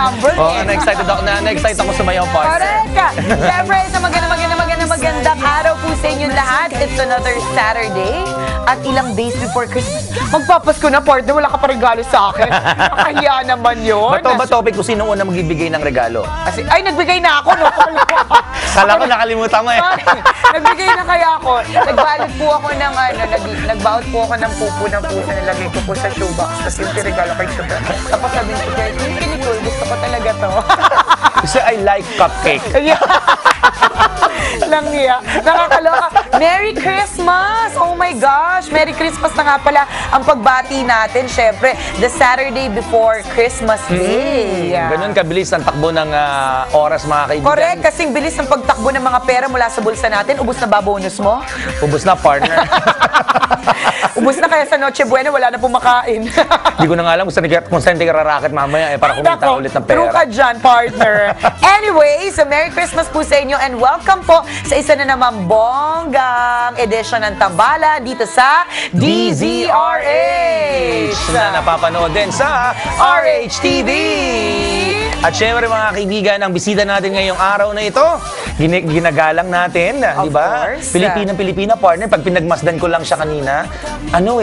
number. Na-excited ako sumayaw, partner. Correct! Siyempre, sa magandang araw po sa inyong lahat. It's another Saturday at ilang days before Christmas. Magpapasko na, partner. Wala ka pa regalo sa akin. Kaya naman yun. Bato ba topic kung sino una magbibigay ng regalo? Kasi, ay, nagbigay na ako. No? Kala ko nakalimutan mo eh. Nagbigay na kaya ako. Nagbalot po ako ng, nagbaot po ako ng pupo ng puso. Nilagay ko po sa shoebox. Tapos yung regalo kay Sugar. Tapos sabi ko, yung Nicole, gusto ko talaga to. Kasi I like cupcake. Lang niya. Nakakaloka. Merry Christmas! Oh my gosh! Merry Christmas na nga pala ang pagbati natin. Siyempre, the Saturday before Christmas Day. Ganun kabilis ang takbo ng oras, mga kaibigan. Correct. Kasing bilis ng pagtakbo ng mga pera mula sa bulsa natin. Ubus na ba bonus mo? Ubus na, partner. Ubus na kaya sa Noche Buena, wala na pumakain. Hindi ko na nga alam kung saan ka rarakit mamaya para kumita ulit ng pera. True ka dyan, partner. Anyway, so Merry Christmas po sa inyo and welcome po sa isa na naman bonggang edisyon ng Tambala dito sa DZRH na napapanood din sa RHTV. At syempre mga kaibigan, ang bisita natin ngayong araw na ito, ginagalang natin, di ba? Pilipina, partner. Pag pinagmasdan ko lang siya kanina,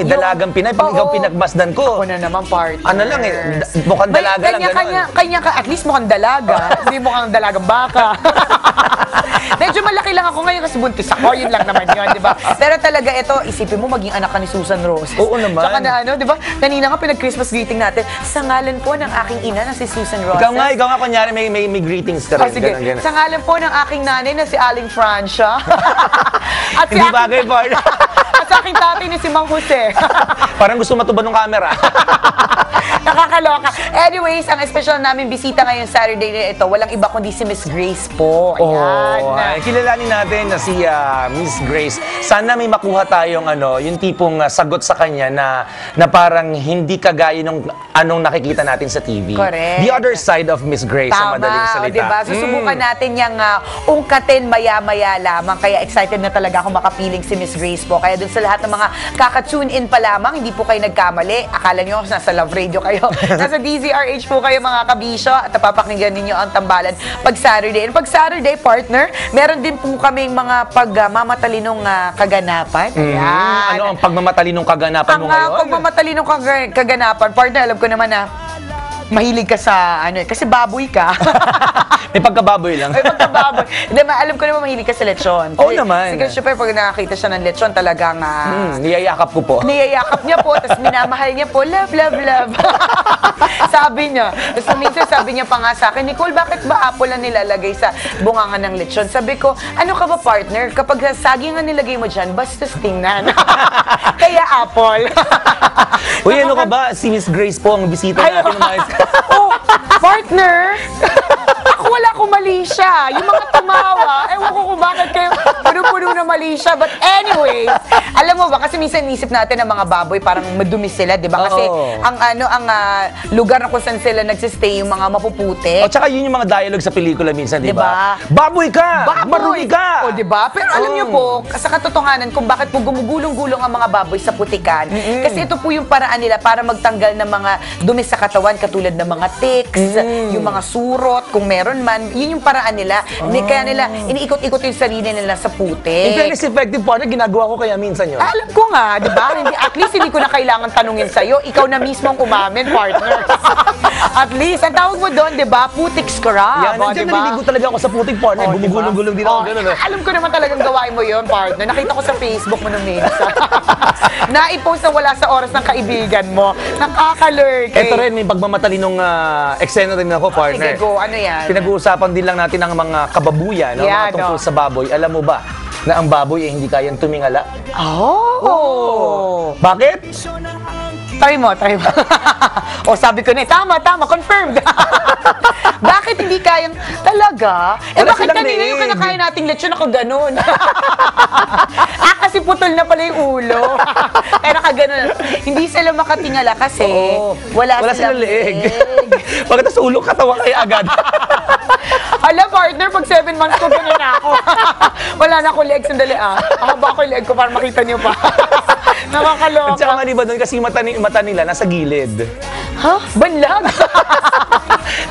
dalagang Pinay. Pag ikaw pinagmasdan ko, ako na naman, partner. Ano lang eh, mukhang dalaga lang Kanya, at least mukhang dalaga. Hindi mukhang dalagang baka. Medyo malaki lang ako ngayon kasi buntis ako. Yun lang naman yun, di ba? Pero talaga ito, isipin mo maging anak ka ni Susan Roses. Oo naman. Tsaka na di ba? Kanina nga pinag-Christmas greeting natin, sa ngalan po ng aking ina na si Susan Roses. Ikaw nga kunyari may greetings ka rin. Sige. Ganun. Sa ngalan po ng aking nanay na si Aling Francia. At hindi bagay, partner. At sa aking tatay ni si Mang Jose. Parang gusto matubad ng camera. Nakakaloka. Anyways, ang special namin bisita ngayong Saturday na ito, walang iba kundi si Miss Grace po. Ayan. Kilalanin natin na si Miss Grace. Sana may makuha tayong yung tipong sagot sa kanya na parang hindi kagaya nung anong nakikita natin sa TV. Correct. The other side of Miss Grace, sa madaling salita. Diba? Susubukan natin yung ungkatin maya-maya lamang. Kaya excited na talaga ako makapiling si Miss Grace po. Kaya dun sa lahat ng mga kaka-tune in pa lamang, hindi po kayo nagkamali. Akala nyo nasa Love Radio kayo. Nasa DZRH po kayo mga kabisyo at napapakinggan ninyo ang Tambalan pag Saturday. And pag Saturday, partner, meron din po kaming mga pagmamatalinong kaganapan. Ayan. Ano ang pagmamatalinong kaganapan mo ngayon? Ang pagmamatalinong kaganapan, partner, alam ko naman na mahilig ka sa kasi baboy ka. May pagkababoy lang. May pagkababoy. Hindi, alam ko naman mahilig ka sa lechon. Oo naman. Sige, syempre, pag nakakita siya ng lechon, talagang niyayakap ko po. Niyayakap niya po, tapos minamahal niya po, love, love, love. Sabi niya. Tapos minsan sabi niya pa nga sa akin, Nicole, bakit ba apple ang nilalagay sa bungangan ng lechon? Sabi ko, ano ka ba, partner? Kapag saging ang nilagay mo dyan, bastos tingnan. Kaya apple. Uy, ano ka ba? Si Miss Grace po ang bisita natin. Oh, partner! Ako wala akong mali siya. Yung mga tumawa, ewan ko kung bakit kayo puno-puno na mali siya. But anyways, alam mo ba, kasi minsan nisip natin ng mga baboy, parang madumi sila, di ba? Kasi ang lugar na kung saan sila nagsistay, yung mga mapuputi. O, tsaka yun yung mga dialogue sa pelikula minsan, di ba? Baboy ka! Marumi ka! O, di ba? Pero alam niyo po, sa katotohanan, kung bakit po gumugulong-gulong ang mga baboy sa putikan, kasi ito po yung paraan nila para magtanggal ng mga dumi sa katawan, katulad ng mga ticks, yung mga surot, kung meron man, yun yung paraan nila. Kaya nila, iniikot-ikot yung sarili nila sa putik. In fairness, effective partner, ginagawa ko kaya minsan yun. Alam ko nga, di ba? At least hindi ko na kailangan tanungin sa'yo. Ikaw na mismo ang umamin, partner. At least, ang tawag mo doon, di ba? Putik scrub. Yan, nandiyan naliligo talaga ako sa putik, partner. Gumugulong-gulong din ako. Ganun, alam ko naman talagang gawain mo yun, partner. Nakita ko sa Facebook mo nung minsan. Na-i-post na wala sa oras ng kaibigan mo. Nakakalurk. Ito rin, may pagmamatalinong eksena rin ako, partner. Sige, go. Ano yan? Pinag-uusapan din lang natin ang mga kababuyan, mga tungkol sa baboy. Alam mo ba na ang baboy ay hindi kayang tumingala? Bakit? Try mo. Sabi ko na, tama, confirmed. Bakit hindi kayang, talaga? Bakit kanina yung kinakain nating lechon ako ganun? Kasi putol na pala yung ulo. Kaya nakaganon. Hindi sila makatingala kasi wala silang leeg. Bakit sa ulo katawa kayo agad? Hala, partner, pag 7 months ko ganun na ako. Wala na akong legs, sandali Haba ko yung leg ko para makita niyo pa. Nakakaloka. At saka nga diba doon kasi mata nila nasa gilid. Ha? Banlag?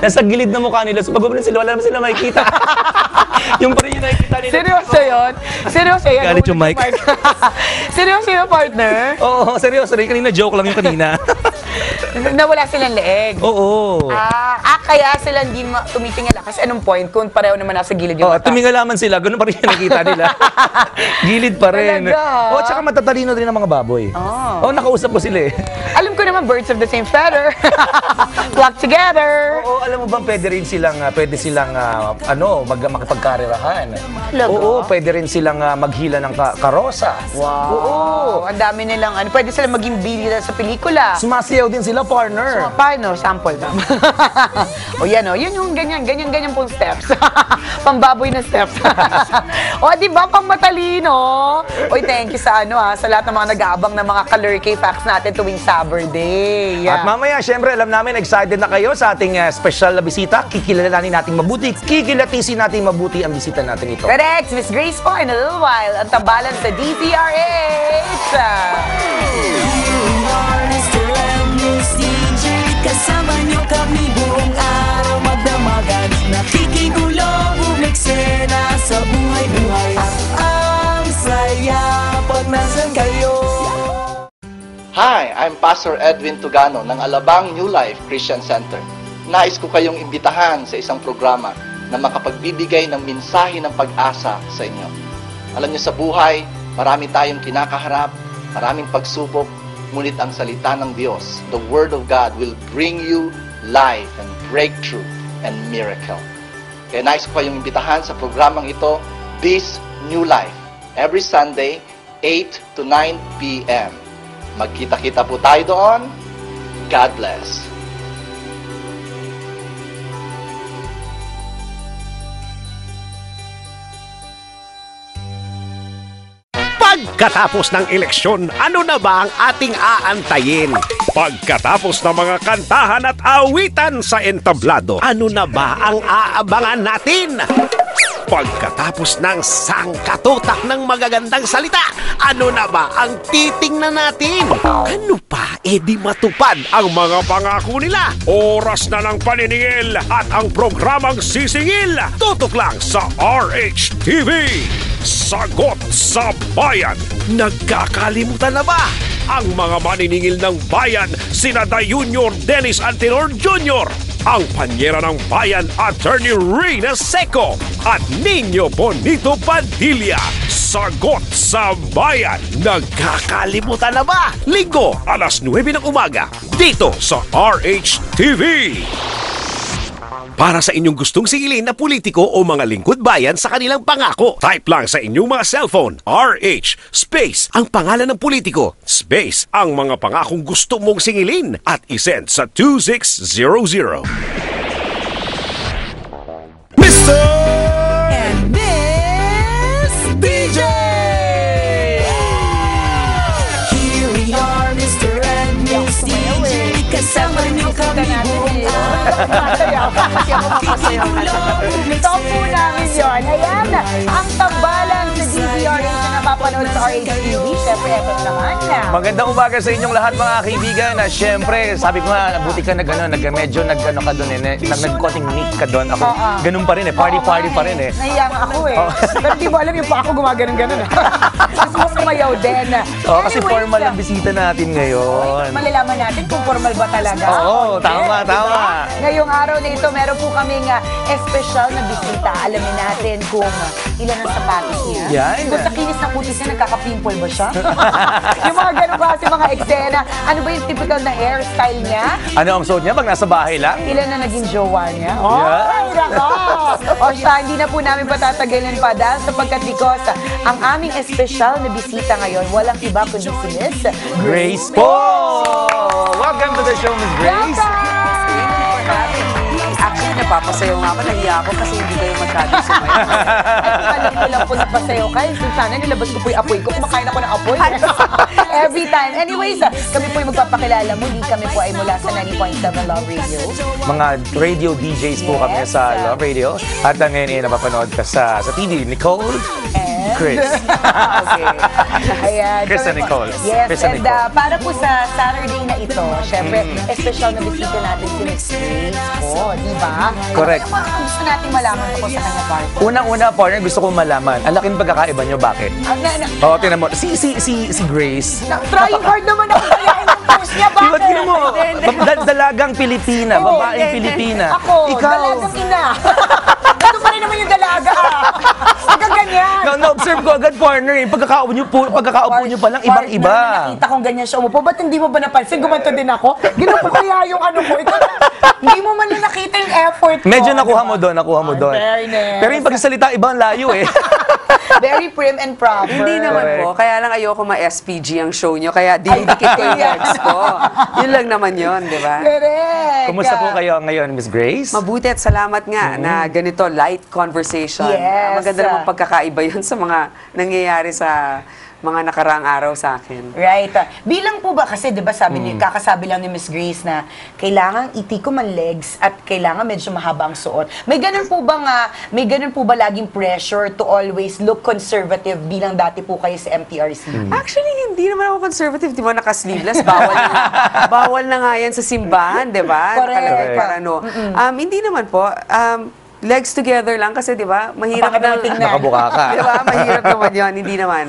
Nasa gilid na mukha nila. So, pag gumanon sila, wala naman sila makikita. Yung pa rin yung nakikita nila. Seryoso yun? Seryoso yun? Galit yung mic. Seryoso yun, partner? Oo, seryoso rin. Kanina joke lang yung kanina. Nawala silang leeg. Oo. Kaya sila hindi tumitingala. Kasi anong point kung pareho naman nasa gilid yung mata? Tumingalaman sila. Ganun pa rin yung nakita nila. Gilid pa rin. Talaga? Tsaka matatalino din ang mga baboy. Nakausap ko sila eh. Alam ko naman, birds of the same feather. Flock together. Oo, alam mo bang pwede silang makapagkarerahan. Talaga? Oo, pwede rin silang maghila ng karosa. Wow. Oo. Ang dami nilang, pwede sila maging bida sa pelikula. Sumasayaw din sila, partner. Paano? Sample ba? O yan o, yun yung ganyan pong steps. Pambaboy na steps. O di ba, pang matalino? Oy, thank you sa sa lahat ng mga nag-aabang ng mga ka-lurkey facts natin tuwing Saturday. At mamaya, syempre, alam namin, excited na kayo sa ating special na bisita. Kikilalanin natin mabuti, kikilatisin natin mabuti ang bisita natin ito. Correct, Miss Grace po, in a little while, ang tambalan sa DZRH. Kasama niyo kami buong araw magdamagan. Nakikigulo, bumeksena sa buhay-buhay. Ang saya pag nasan kayo. Hi, I'm Pastor Edwin Tugano ng Alabang New Life Christian Center. Nais ko kayong imbitahan sa isang programa na makapagbibigay ng mensahe ng pag-asa sa inyo. Alam niyo sa buhay, marami tayong kinakaharap, maraming pagsubok, ngunit ang salita ng Diyos, the Word of God, will bring you life and breakthrough and miracle. Kaya nais ko kayong imbitahan sa programang ito, This New Life, every Sunday, 8 to 9 p.m. Magkita-kita po tayo doon. God bless. Pagkatapos ng eleksyon, ano na ba ang ating aantayin? Pagkatapos ng mga kantahan at awitan sa entablado, ano na ba ang aabangan natin? Pagkatapos ng sangkatutak ng magagandang salita, ano na ba ang titingnan natin? Ano pa, di matupad ang mga pangako nila? Oras na ng paniningil at ang programang sisingil. Tutok lang sa RH-TV. Sagot sa Bayan. Nagkakalimutan na ba ang mga maniningil ng bayan, sina Junior Dennis Antenor Jr., ang panyera ng bayan, Attorney Reyna Seco, at Nino Bonito Padilla? Sagot sa Bayan. Nagkakalimutan na ba? Linggo, alas 9 ng umaga, dito sa RH-TV. Para sa inyong gustong singilin na politiko o mga lingkod bayan sa kanilang pangako, type lang sa inyong mga cellphone, RH, space, ang pangalan ng politiko, space, ang mga pangakong gusto mong singilin, at isend sa 2600. Mr. And Miss DJ! Here we are, Mr. and Miss DJ. Kasama niyo kami buong Masayaw ka kasi ako mapasayaw na siya. Top po namin yun. Ayan, ang tambalan sa DZRH na napapanood sa RH-TV. Siyempre, eto naman na. Magandang umaga sa inyong lahat mga kaibigan. Siyempre, sabi ko nga, buti ka medyo nag-ano ka doon nag-konting nick ka doon. Ako, ganun pa rin party pa rin Nahiya nga ako Pero di mo alam yung pa ako gumaganon-ganon Gusto mo sumayaw din. Kasi formal ang bisita natin ngayon. Malalaman natin kung formal ba talaga. Oo, tama. Ngayong araw na ito, meron po kaming espesyal na bisita. Alamin natin kung ilan ang sapatos niya. Yan. Kung sa kinis na putis niya, nagkaka-pimple ba siya? Yung mga ganun kasi mga eksena. Ano ba yung typical na hairstyle niya? Ano ang suot niya pag nasa bahay lang? Ilan na naging jowa niya? Yeah. Ay, nako! O siya, hindi na po namin patatagalin pa dahil sapagkat because ang aming espesyal na bisita ngayon, walang iba kundi si Miss Grace po! Welcome to the show, Miss Grace. Actually, napapasayaw nga ako. Nahiya ako kasi hindi kayo masyado sumayaw. Alam ko lang po napasayaw kayo. Sana nilabas ko po yung apoy ko. Kumakain ako ng apoy. Every time. Anyways, kami po yung magpapakilala. Muli kami po ay mula sa 90.7 Love Radio. Mga radio DJs po kami sa Love Radio. At ngayon ay napapanood ka sa TV, Nicole. And Chris. Okay. Ayan. Chris and kami po. Nicole. Yes, Chris and and Nicole. para po sa Saturday na ito, syempre, special na bisita natin si Miss Grace po, di ba? Correct. Ano yung gusto natin malaman po sa kanya, partner? Unang-una, partner, gusto kong malaman. Ang laking pagkakaiba nyo, bakit? Oo, tinan mo. Si Grace. Trying hard naman ako kayain yung post niya, bakit? Diba, tinan mo, dalagang Pilipina, Oo, babaeng Pilipina. Ako, dalagang ina. Ito pa rin naman yung dalaga. Hanggang ganyan. Na-observe ko agad, partner, eh. Pagkakaupo nyo pa lang, ibang-iba. Partner, nakita kong ganyan siya umupo. Ba't hindi mo ba napansin? Gumanto din ako. Ginawa ko kaya yung ano ko. Ikaw, hindi mo man lang nakita yung effort ko. Medyo nakuha mo doon. Fairness. Pero yung pagsasalita, ibang layo eh. Very prim and proper. Hindi naman Correct. po. Kaya lang ayoko ma-SPG ang show nyo. Kaya dinidikit ko yung legs ko. Yun lang naman yun, di ba? Correct. Kumusta po kayo ngayon, Miss Grace? Mabuti at salamat nga na ganito, light conversation. Yes. Maganda naman pagkakaiba yun sa mga nangyayari sa mga nakaraang araw sa akin. Right. Bilang po ba, kasi di ba sabi niyo, kakasabi lang ni Miss Grace na kailangan itikom ang legs at kailangan medyo mahaba ang suot. May ganun po ba laging pressure to always look conservative bilang dati po kayo sa MTRC? Actually, hindi naman ako conservative. Di ba naka-sleeveless? Bawal na nga yan sa simbahan, di ba? Correct. Nakalagay para ano. Hindi naman po. Legs together lang kasi, di ba? Mahirap Baka na. tingnan. Nakabuka ka. Di ba? Mahirap naman yun. Hindi naman.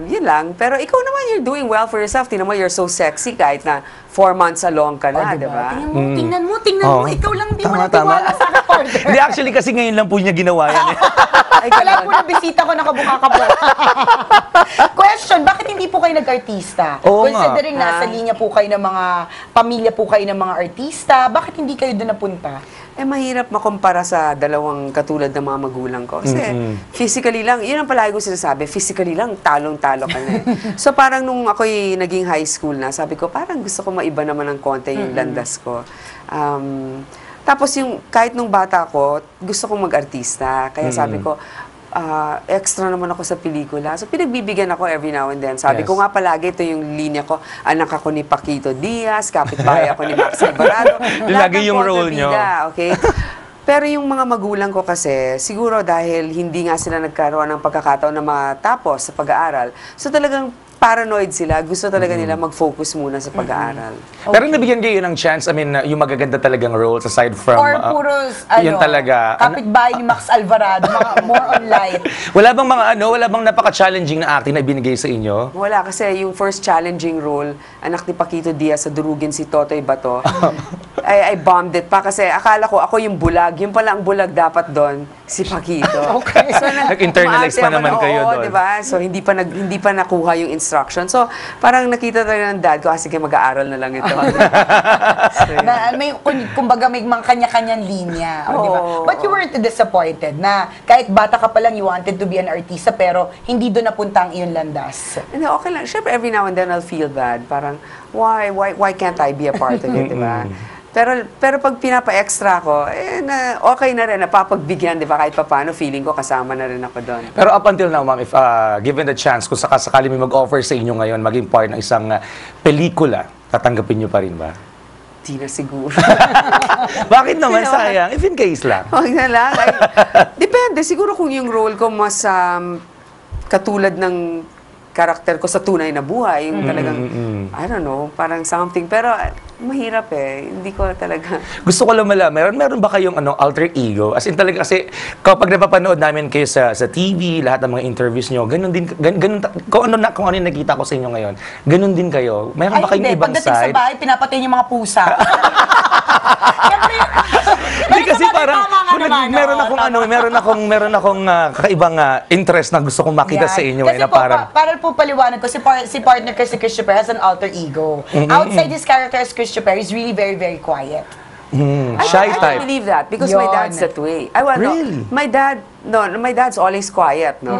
Yun lang. Pero ikaw naman, you're doing well for yourself. Tingnan mo, you're so sexy kahit na 4 months along ka na, di ba? Tingnan mo. Ikaw lang di mo Tama, natiwala sa akin, partner. Hindi, actually, kasi ngayon lang po niya ginawa yan eh. Ay, Wala ganun. po na bisita ko, nakabuka ka po. Question, bakit hindi po kayo nag-artista? Oo nga. Considering nasa linya po kayo ng mga, pamilya po kayo ng mga artista, bakit hindi kayo doon napunta? Mahirap makumpara sa dalawang katulad ng mga magulang ko. Kasi physically lang, yun ang palagi ko sinasabi, physically lang, talong-talo ka na eh. So parang nung ako'y naging high school na, sabi ko, parang gusto ko maiba naman ng konti yung landas ko. Tapos yung, kahit nung bata ko, gusto kong mag-artista. Kaya sabi ko, extra naman ako sa pelikula. So, pinagbibigyan ako every now and then. Sabi Yes. ko nga palagi, ito yung linya ko. Anak ako ni Paquito Diaz, kapitbahay ako ni Max Alvarado. Lahat Lagi ng yung role nyo. kontrabida, okay? Pero yung mga magulang ko kasi, siguro dahil hindi nga sila nagkaroon ng pagkakataon na matapos sa pag-aaral, so talagang paranoid sila. Gusto talaga nila mag-focus muna sa pag-aaral. Pero nabigyan kayo ng chance, I mean, yung magaganda talagang roles aside from... Or puro, yun talaga. kapitbahay ni Max Alvarado, mga more on light. Wala bang napaka-challenging na acting na ibinigay sa inyo? Wala, kasi yung first challenging role, anak ni Paquito Diaz sa Durugin si Totoy Bato, I bombed it pa kasi akala ko ako yung bulag. Yung pala ang bulag dapat doon, si Paquito. Okay. So, Nag-internalize pa naman kayo oo, doon. diba? So, hindi pa nakuha yung instruction. So, parang nakita talaga ng dad ko, sige, mag-aaral na lang ito. So, yun. Na may kumbaga may mga kanya-kanyang linya, o, di ba? Oo. But you weren't disappointed na kahit bata ka pa lang you wanted to be an artista pero hindi doon napunta ang iyong landas. Hindi, okay lang. Siyempre, every now and then I'll feel bad. Parang, why can't I be a part of it, di ba? Pero pag pinapa-extra ko, okay na rin, napapagbigyan, di ba? Kahit pa paano, feeling ko kasama na rin ako doon. Pero up until now, ma'am, if given the chance, kung sakasakali may mag-offer sa inyo ngayon, maging part ng isang pelikula, tatanggapin niyo pa rin ba? Di na siguro. Bakit naman sayang? If in case lang. Huwag na lang. Depende. Siguro kung yung role ko mas katulad ng karakter ko sa tunay na buhay, yung talagang, I don't know, parang something. Pero mahirap eh. Hindi ko talaga. Gusto ko lang malaman, meron ba kayong alter ego? As in talaga, kasi kapag napapanood namin kayo sa TV, lahat ng mga interviews nyo, ganun din, kung ano yung nakita ko sa inyo ngayon, ganun din kayo. Meron ba kayong ibang pagdating side? sa bahay, pinapatay yung mga pusa. Siyempre, Hindi kasi parang meron akong kakaibang interest na gusto kong makita sa inyo Kasi na po, parang para po paliwanag ko, si partner kasi Christian Perez has an alter ego. Outside his character as Christian Perez is really very, very quiet. shy I type. don't believe that because my Yun. dad's that way. Really? My dad's always quiet, no?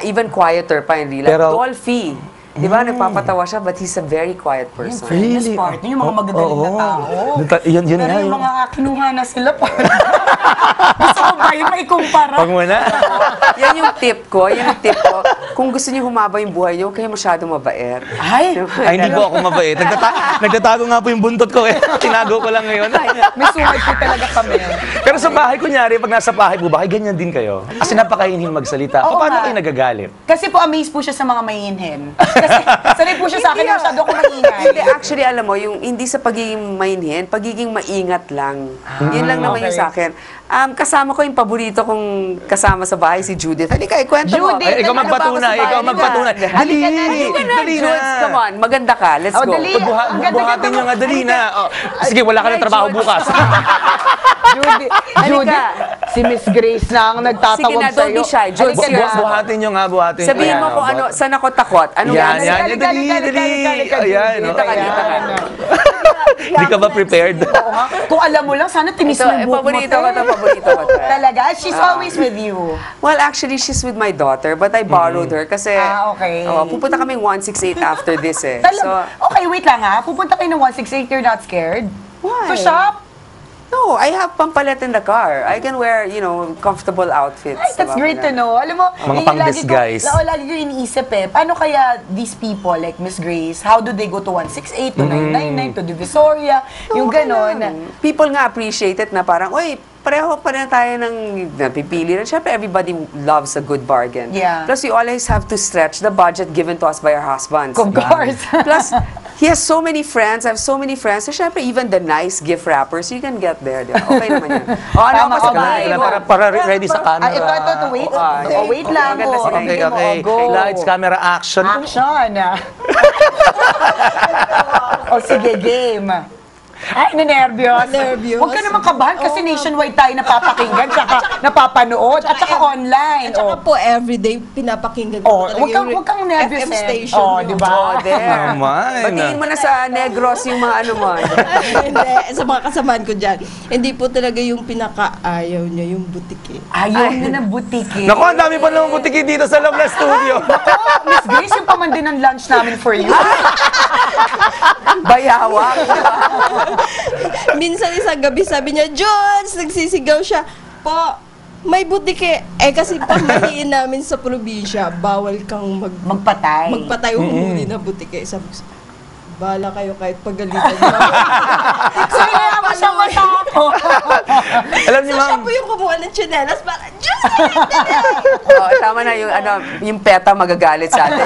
Even quieter pa in real life. Pero- Dolphy. Di ba, nagpapatawa siya, but he's a very quiet person. Really? Partner, yung mga magagaling na tao. Yun Pero nga. yung mga kinuha na sila pa. Gusto ko ba yung maikumpara? Pag mo na. Yan yung tip ko. kung gusto niyo humaba yung buhay niyo, huwag kayo masyadong mabait. Ay, Ay, hindi po ako mabait. Nagtatago nga po yung buntot ko eh. Tinago ko lang ngayon. may sungay po talaga kami. Pero sa bahay, kunyari, pag nasa bahay po, bakit ganyan din kayo? Kasi napakahinhin magsalita. Oo Paano nga. kayo nagagalit? Kasi po, amazed po siya sa mga mainhin. Kasi sanay po siya sa akin, masyado ako maingay. Hindi, actually, alam mo, yung hindi sa pagiging mainhin, pagiging maingat lang. Yun lang naman yung okay. sa akin. Kasama ko yung paborito kong kasama sa bahay, si Judith. Halika, ikwento mo. Judith! Ay, ikaw Ano ba ako magpatunay, sa bahay? ikaw magpatunay. Halika. Dali! Halika na, Dali na! Judes, come on. Maganda ka. Let's Oh, go. dali. Ang ganda-ganda Buhatin nyo mo. nga, dali na. Oh, sige, wala ka ng trabaho Judes. bukas. Judy, si Miss Grace na ang Sige nagtatawag na, don't be sa'yo. shy. Judes, Halika na. Buhatin nyo nga, buhatin. Sabihin mo Ayan, kung oh, ano, saan ako takot. Anong Yan, gagawin? yan. Halika, Dali, halika, dali. halika, halika, Ayan, Judy. oh. Dito ka, dito ka. Hindi ka ba prepared? Oo nga. Kung alam mo lang, sana tinis mo yung buhok mo. Paborito ko to, paborito ko to. Talaga? She's always with you. Well, actually, she's with my daughter, but I borrowed her kasi Okay. pupunta kaming 168 after this eh. Talaga? Okay, wait lang ha. Pupunta kayo ng 168, you're not scared? Why? To shop? No, I have pampalit in the car. I can wear, comfortable outfits. Ay, that's diba? great to know. Alam mo, Mga yun yung pang-disguise. lagi ko iniisip paano kaya these people like Miss Grace, how do they go to 168, to 999, to Divisoria, yung ganon. People nga appreciate it na parang, uy, pareho pa rin tayo ng napipili rin. Siyempre, everybody loves a good bargain. Yeah. Plus, you always have to stretch the budget given to us by our husbands. Of course. Plus, he has so many friends. I have so many friends. So, syempre, even the nice gift wrappers, you can get there. Di ba? Okay naman yun. Ano Tama ako ka, sa bahay babe. mo? Para ready sa camera. Ito, wait. Wait lang. Maganda si Okay, Tingin mo, okay. go. Lights, camera, action. Action. O sige, game. Ay, ninervyos. Nervyos. Huwag ka naman kabahan kasi nationwide tayo napapakinggan, tsaka napapanood, at saka online. At saka po, everyday, pinapakinggan ko talaga yung Huwag kang nervous FM eh. station. Oh, yun. di ba? Oh, there. Naman. Batiin mo na sa Negros yung mga ano mo. Hindi, sa mga kasamaan ko dyan. Hindi po talaga yung pinaka-ayaw niya, yung butiki. Ayaw na ng butiki. Naku, ang dami pa naman butiki dito sa loob ng studio. Miss Grace, yung pamandi ng lunch namin for you. Bayawak. Minsan isang gabi sabi niya, Jones! Nagsisigaw siya, po, may butiki. Kasi pamahiin namin sa probinsya, bawal kang Magpatay. magpatay o humuli na butiki. Sabi ko, bahala kayo kahit pagalitan niyo. So, kaya mo siyang matakot. Alam niyo, So siya ma'am, po yung kumuha ng tsinelas para, Diyos! Tama na yung peta magagalit sa atin.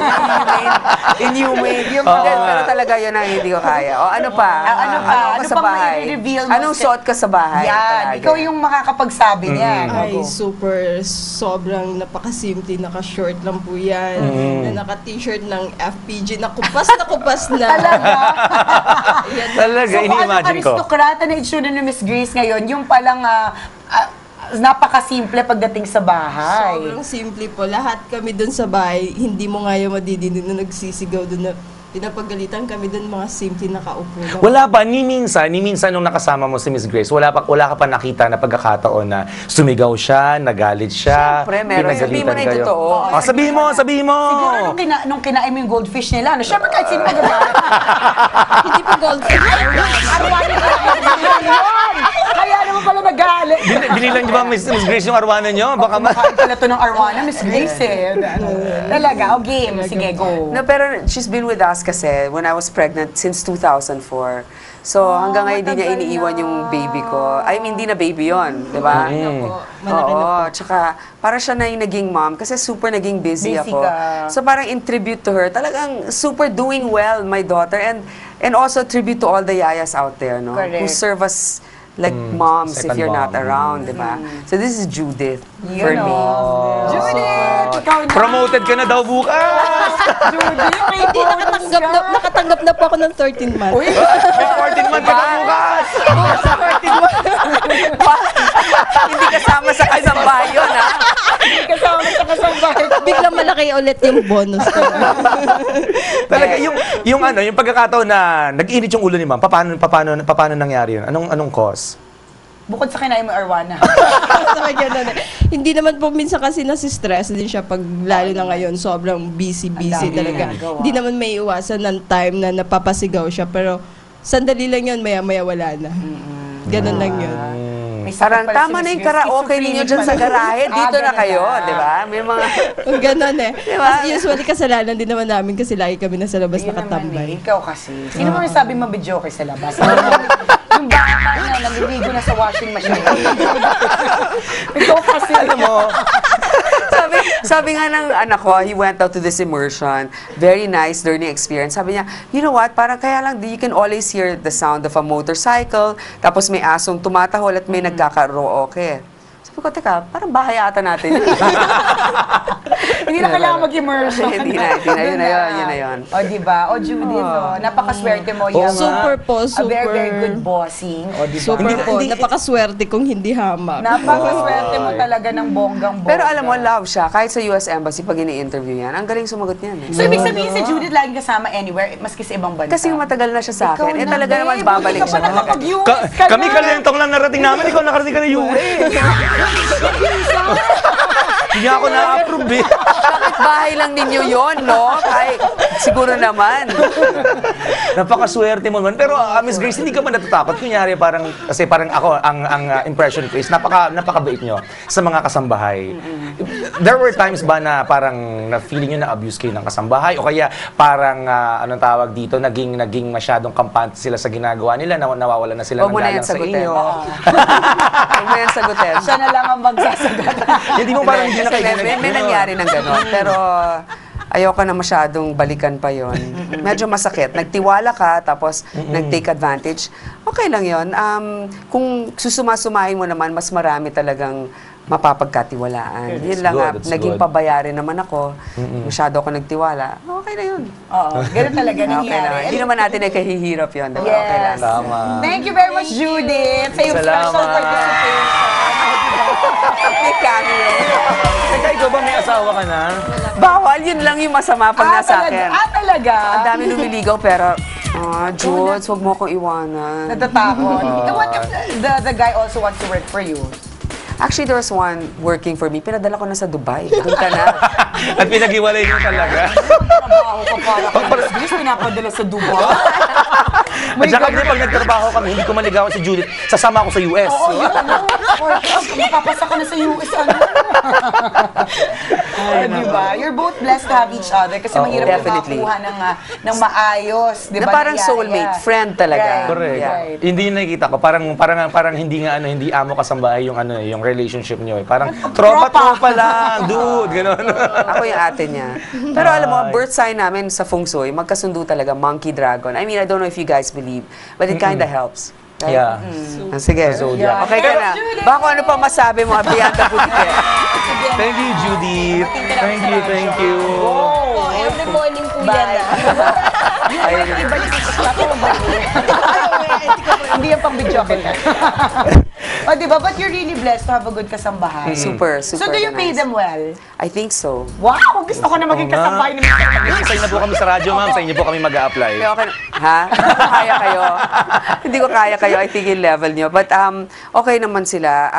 Inhumane. Yung pero talaga yun ang hindi ko kaya. O ano pa? Ano pa? Ano Ano sa pang bahay? mai-reveal mo? Anong suot ka sa bahay? Yan, palagi? ikaw yung makakapagsabi niya. Ay, sobrang napakasimple. Naka-short lang po yan. Na naka-t-shirt ng FPG. Nakupas na. Talaga? talaga, So, kung ini-imagine ko. aristokrata na itsura ni Miss Grace ngayon, yung palang napakasimple pagdating sa bahay. Sobrang simple po. Lahat kami dun sa bahay, hindi mo nga yung madidinig na nagsisigaw dun na pinapagalitan kami dun, mga simple nakaupo lang. Wala ba, ni minsan nung nakasama mo si Miss Grace, wala ka pa nakita na pagkakataon na sumigaw siya, nagalit siya, Siyempre, meron. Sabihin mo na yung totoo. Sabihin mo! Siguro nung kinain mo yung goldfish nila, syempre kahit sino magagalit. Hindi po goldfish. Arwana yun! Kaya naman pala nagalit. Binilang di ba Miss Grace yung arwana nyo? Baka Kumakain pala to ng arwana, Miss Grace eh. Talaga, o game, sige, go. No, pero she's been with us kasi when I was pregnant since 2004. So, hanggang ngayon hindi niya matagal iniiwan na. yung baby ko. I mean, hindi na baby yon, di ba? Malaki na po. Tsaka para siya na yung naging mom kasi super naging busy Busy ako. ka. So, parang in tribute to her, talagang super doing well, my daughter. And also tribute to all the yayas out there, no? Correct. Who serve us like moms if second you're not mom. around, di ba? So, this is Judith You for know. me. Judith, ikaw na. promoted ka na daw bukas! Judith, may Hindi, bonus ka. nakatanggap na po ako ng 13 months. Uy, May 14 month ka na bukas! Hindi kasama sa kasambahay yun, ha? kasama sa kasambahay. Biglang malaki ulit yung bonus ko. Talaga, yung pagkakataon na nag-init yung ulo ni ma'am, paano nangyari yun? Anong cause? Bukod sa kinain mo arwana. Sabi ganun eh. Hindi naman po minsan kasi nasi-stress din siya pag lalo na ngayon sobrang busy Ang dami talaga. ginagawa. Hindi naman may iwasan ng time na napapasigaw siya pero sandali lang yun, maya-maya wala na. Ganun lang yun. May may sakit Parang pala si tama na Miss yung Grace, karaoke ninyo schizophrenic dyan sa pala. garahe. Dito na ganun kayo, na. di ba? May mga... Ganon eh. Diba? Kasi usually kasalanan din naman namin kasi lagi kami nasa labas Yun naman nakatambay. eh, ikaw kasi. Sino mo yung sabi mabidyoke sa labas? Yung bata na naliligo na sa washing machine. Ikaw kasi. Alam mo, sabi nga ng anak ko, he went out to this immersion. Very nice learning experience. Sabi niya, you know what, parang kaya lang, you can always hear the sound of a motorcycle, tapos may asong tumatahol at may nagkakaraoke. Sabi ko, teka, parang bahay ata natin. Hindi na kailangan mag-immersion. Hindi na. Yun na yun. O, diba? O, Judith, o, napakaswerte mo. You have Super po, a very, super. very good bossing. O, diba? Super po, napakaswerte kung hindi hamak. Napakaswerte mo talaga ng bonggang-bongga. Pero alam mo, love siya. Kahit sa US Embassy, pag ini-interview yan, ang galing sumagot niyan. So, ibig sabihin si Judith laging kasama anywhere, maski sa ibang bansa. Kasi yung matagal na siya sa Ikaw akin, na, talaga naman babe. babalik Buti ka siya pa talaga. nakapag-US ka kami na. kalentong lang narating namin, ikaw nakarating ka na US. Hindi ako na-approve eh. Bakit bahay lang ninyo yon, no? Kahit siguro naman. Napakaswerte mo naman. Pero Miss Grace, hindi ka man natatakot? Kunyari parang, kasi parang ako, ang impression ko is napakabait nyo sa mga kasambahay. There were times ba na parang na-feeling nyo na-abuse kayo ng kasambahay? O kaya parang, anong tawag dito, naging masyadong kampante sila sa ginagawa nila, nawawala na sila ng Huwag mo na yan galang sa sagutin. inyo? Huwag mo yan sagutin. Siya na lang ang magsasagot. Hindi mo parang hindi na kayo May nangyari ng gano'n. Pero ayoko na masyadong balikan pa yon. Medyo masakit. Nagtiwala ka, tapos nag-take advantage. Okay lang yon. Kung susuma-sumahin mo naman, mas marami talagang mapapagkatiwalaan. Yun lang nga, That's naging good. pabayarin naman ako. Masyado ako nagtiwala. Okay na yun. Oo, ganun talaga Okay nangyari. lang. Hindi naman natin ay kahihirap yun. Diba? Yes. Okay lang. Tama. Thank you very much, Judith, sa iyong special Salamat. participation. May cameo. Teka, ikaw ba may asawa ka na? Bawal, yun lang yung masama pag nasa akin. Talaga? Ang dami lumiligaw, pero, Jules, huwag mo akong iwanan. Natatakot. What if the guy also wants to work for you? Actually, there was one working for me. Pinadala ko na sa Dubai. Doon ka na. At pinag-iwalay nyo talaga? Trabaho ka para kay Bilis, pinapadala sa Dubai. At saka din, pag nagtrabaho kami, hindi ko maligawan si Judith, sasama ako sa US. Oo, yun, ano? Mapapasa ka na sa US, ano? Diba? You're both blessed to have each other kasi mahirap definitely. makakuha ng maayos. Diba? Na parang Nagyaya. soulmate, friend talaga. Right. Correct. Right. Hindi yung nakikita ko. Parang hindi nga hindi amo kasambahay yung yung relationship niyo eh. Parang tropa lang, dude, gano'n. Ako yung ate niya. Pero alam mo, birth sign namin sa Feng Shui, magkasundo talaga, monkey dragon. I mean, I don't know if you guys believe, but it kinda helps. Right? Yeah. Sige. Zodiac. Okay ka na. Baka kung ano pa masabi mo, Bianca Pudike. Thank you, Judith. Thank you. Oh, every morning po yan Hindi yan pang video kita. O, diba? But you're really blessed to have a good kasambahay. Super So, do you pay nice. them well? I think so. Wow! Gusto ko na maging Oo nga. kasambahay ni Mr. Isa na po kami sa radyo, ma'am. Sa inyo po kami mag-a-apply. Pero okay na. Ha? Kaya kayo? Hindi ko kaya kayo. I think yung level nyo. But okay naman sila.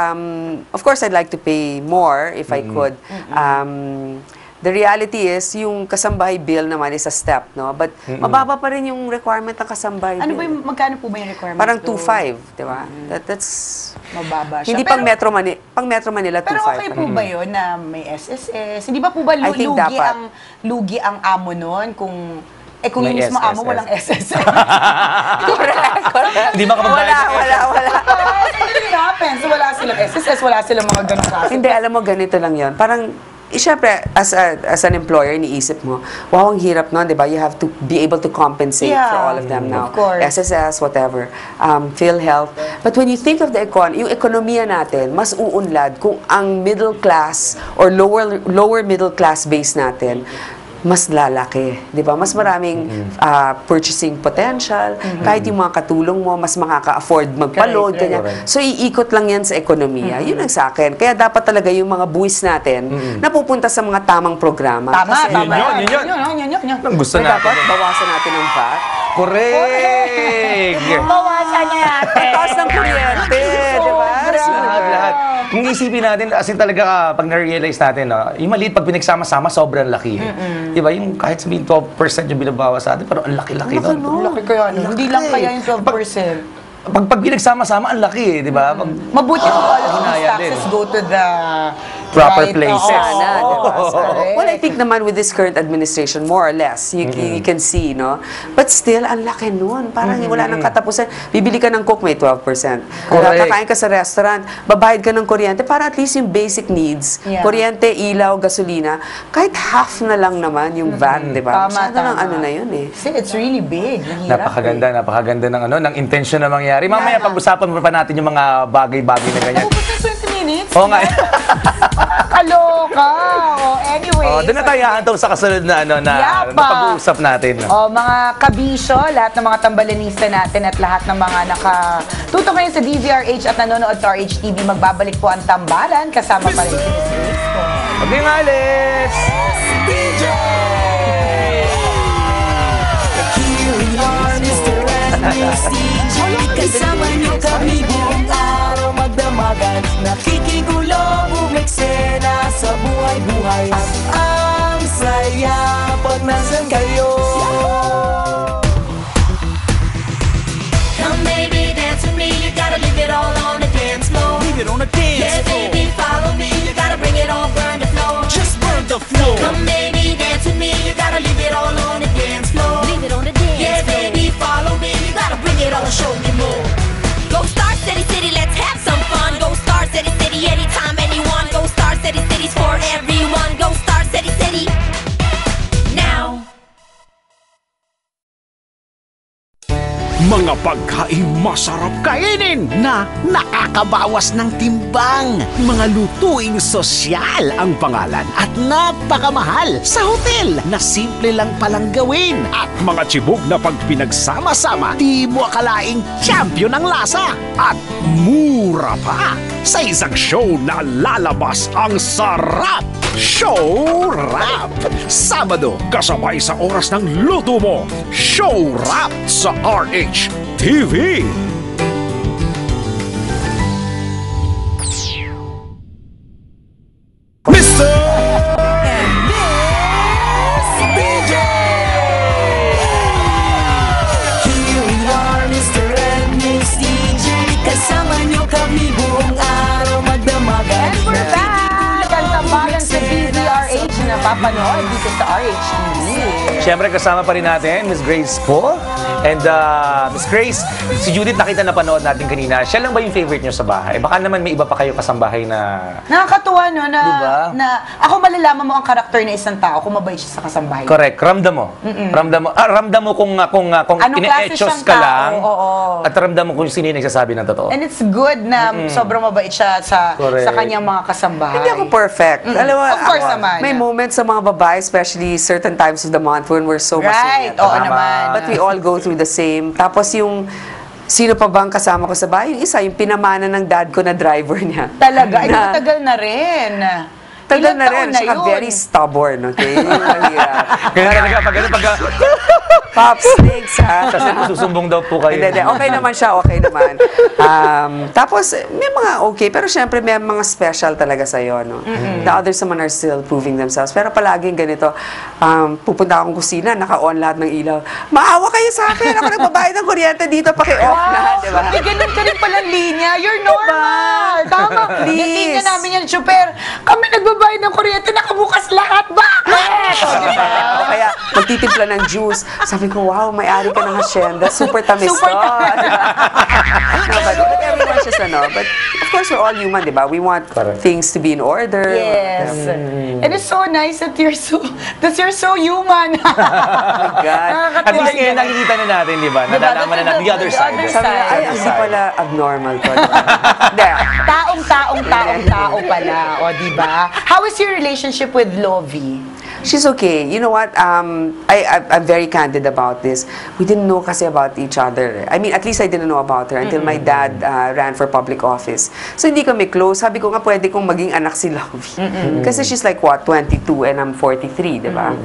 Of course, I'd like to pay more if I could. The reality is, yung kasambahay bill naman is a step, no? But mababa pa rin yung requirement ng kasambahay Ano bill. ba yung, magkano po ba yung requirement? Parang to? 2.5, di ba? That's... Mababa siya. Hindi Pero- pang Metro Manila 2.5. Pero okay po ba yun na may SSS? Hindi ba po ba I think dapat. lugi ang amo nun kung kung May yung mismo amo SSS. walang SSS? Hindi makapagbayad ng Wala. It happens. Wala silang SSS, wala silang mga ganun klase. Hindi, alam mo, ganito lang yon. Parang, syempre, as an employer, iniisip mo, wow, ang hirap nun, di ba? You have to be able to compensate Yeah, for all of them now. of course. SSS, whatever. PhilHealth. But when you think of the yung ekonomiya natin, mas uunlad kung ang middle class or lower middle class base natin, mas lalaki, di ba? Mas maraming purchasing potential. Kahit yung mga katulong mo, mas makaka-afford magpa-load, Correct, ganyan. correct. So, iikot lang yan sa ekonomiya. Yun ang sa akin. Kaya dapat talaga yung mga buwis natin napupunta sa mga tamang programa. Tama, Kasi, tama. yun. Yun. Ang gusto so, natin. dapat bawasan natin ang VAT. Correct! Bawasan niya natin. Taas ng kuryente, di ba? Lahat. Kung isipin natin, as in talaga pag na-realize natin, no, yung maliit pag pinagsama-sama, sobrang laki. Di ba? Yung kahit sabihin 12% yung binabawas sa atin, pero ang laki-laki nun. Laki kaya, no? Hindi lang kaya yung 12%. pag pinagsama-sama, ang laki di ba? Mabuti kung all of these Hinaya din. taxes go to the Proper right, places. Sana, di ba? Correct. Well, I think naman with this current administration, more or less, you can see, no? But still, ang laki nun. Parang wala nang katapusan. Bibili ka ng Coke, may 12%. Correct. Kakain ka sa restaurant, babayad ka ng kuryente, para at least yung basic needs, Yeah. kuryente, ilaw, gasolina, kahit half na lang naman yung van, di ba? Tama, Masyado ng tama. ano na yun eh. See, it's really big. Mahirap Napakaganda ng ng intention na mangyari. Mamaya pag-usapan pa natin yung mga bagay-bagay na ganyan. Ubus na 20 minutes? Oo nga. Kaloka. Anyway. Doon na tayo hahantaw sa kasunod na na pag-uusap natin. Mga kabisyo, lahat ng mga tambalanista natin at lahat ng mga nakatutok ngayon sa DZRH at nanonood sa RHTV, magbabalik po ang tambalan kasama pa rin si Miss Grace po. Huwag kayong alis! Kasama niyo kami buong araw magdamagan. Nakikigulo, umeksena sa buhay-buhay. At ang saya pag nasan kayo. Come baby, dance with me, you gotta leave it all on the dance floor. Leave it on the dance Yeah floor. baby, follow me, you gotta bring it all, burn the floor. Just burn the floor. Come baby, dance with me, you gotta leave it all on the dance floor. Leave it on the dance Yeah floor. baby, follow me, you gotta bring it all, show me more. Go Star City City, let's have some fun. Go Star City City, anytime, anyone. Go Star City City's for everyone. Go Star City City. Now. Mga pagkain masarap kainin na nakakabawas ng timbang. Mga lutuing sosyal ang pangalan at napakamahal sa hotel na simple lang palang gawin. At mga tibog na pag pinagsama-sama, di mo akalaing champion ang lasa. At mura pa. Sa isang show na lalabas ang sarap. Show Rap! Sabado, kasabay sa oras ng luto mo. Show Rap sa RH TV. Mr. Here we are, Mr. and Miss DJ. Kasama niyo kami buong araw magdamagan. And we're back! Ang tambalan sa DZRH na napapanood dito sa RHTV. Siyempre, kasama pa rin natin, Miss Grace po. And Miss Grace, si Judith nakita na panood natin kanina. Siya lang ba yung favorite niyo sa bahay? Baka naman may iba pa kayo kasambahay na... Nakakatuwa, no, na, Diba? na ako malalaman mo ang karakter ng isang tao kung mabait siya sa kasambahay. Correct. Ramdam mo. Ramdam mo kung Anong klase ine-etchos siyang ka tao, lang. oo. At ramdam mo kung sino yung nagsasabi ng totoo. And it's good na sobrang mabait siya sa Correct. kanyang mga kasambahay. Hindi ako perfect. Alam mo, Of course ako, naman. may moments sa mga babae, especially certain times of the month when we're so Right. masungit. Oo Tama. naman. But we all go through the same. Tapos yung sino pa bang kasama ko sa bahay? Yung isa, yung pinamana ng dad ko na driver niya. Talaga. Ay, matagal na rin. Tagal Ilang na rin. taon na Siya yun? very stubborn, okay? Yun yung mahirap. Kaya talaga, pag Pops, thanks, ha? kasi susumbong daw po kayo. Hindi. Okay naman siya, okay naman. Tapos, may mga okay, pero syempre may mga special talaga sa'yo, no? The others naman are still proving themselves. Pero palaging ganito, pupunta akong kusina, naka-on lahat ng ilaw. Maawa kayo sa akin! Ako nagbabayad ng kuryente dito, paki-off na, di ba? May ganun ka rin palang linya. You're normal. Tama. Please. Yung linya namin yan, super. Kami nagbabayad ng kuryente, nakabukas lahat. Bakit? O, diba? O kaya, magtitimpla ng juice. Sabi ko, wow, may-ari ka ng hacienda. Super tamis Super to. No, but everyone's just but of course, we're all human, di ba? We want things to be in order. Yes. And it's so nice that you're so human. God. At least ngayon nakikita na natin, di ba? Nadalaman na natin the other side. Sabi niya, ay, hindi pala abnormal to. Hindi. Taong-tao pala. O, diba? How is your relationship with Lovie? She's okay. You know what? I'm very candid about this. We didn't know kasi about each other. I mean, at least I didn't know about her until my dad ran for public office. So, hindi kami close. Sabi ko nga, pwede kong maging anak si Lovie. Kasi she's like, what, 22 and I'm 43, di ba?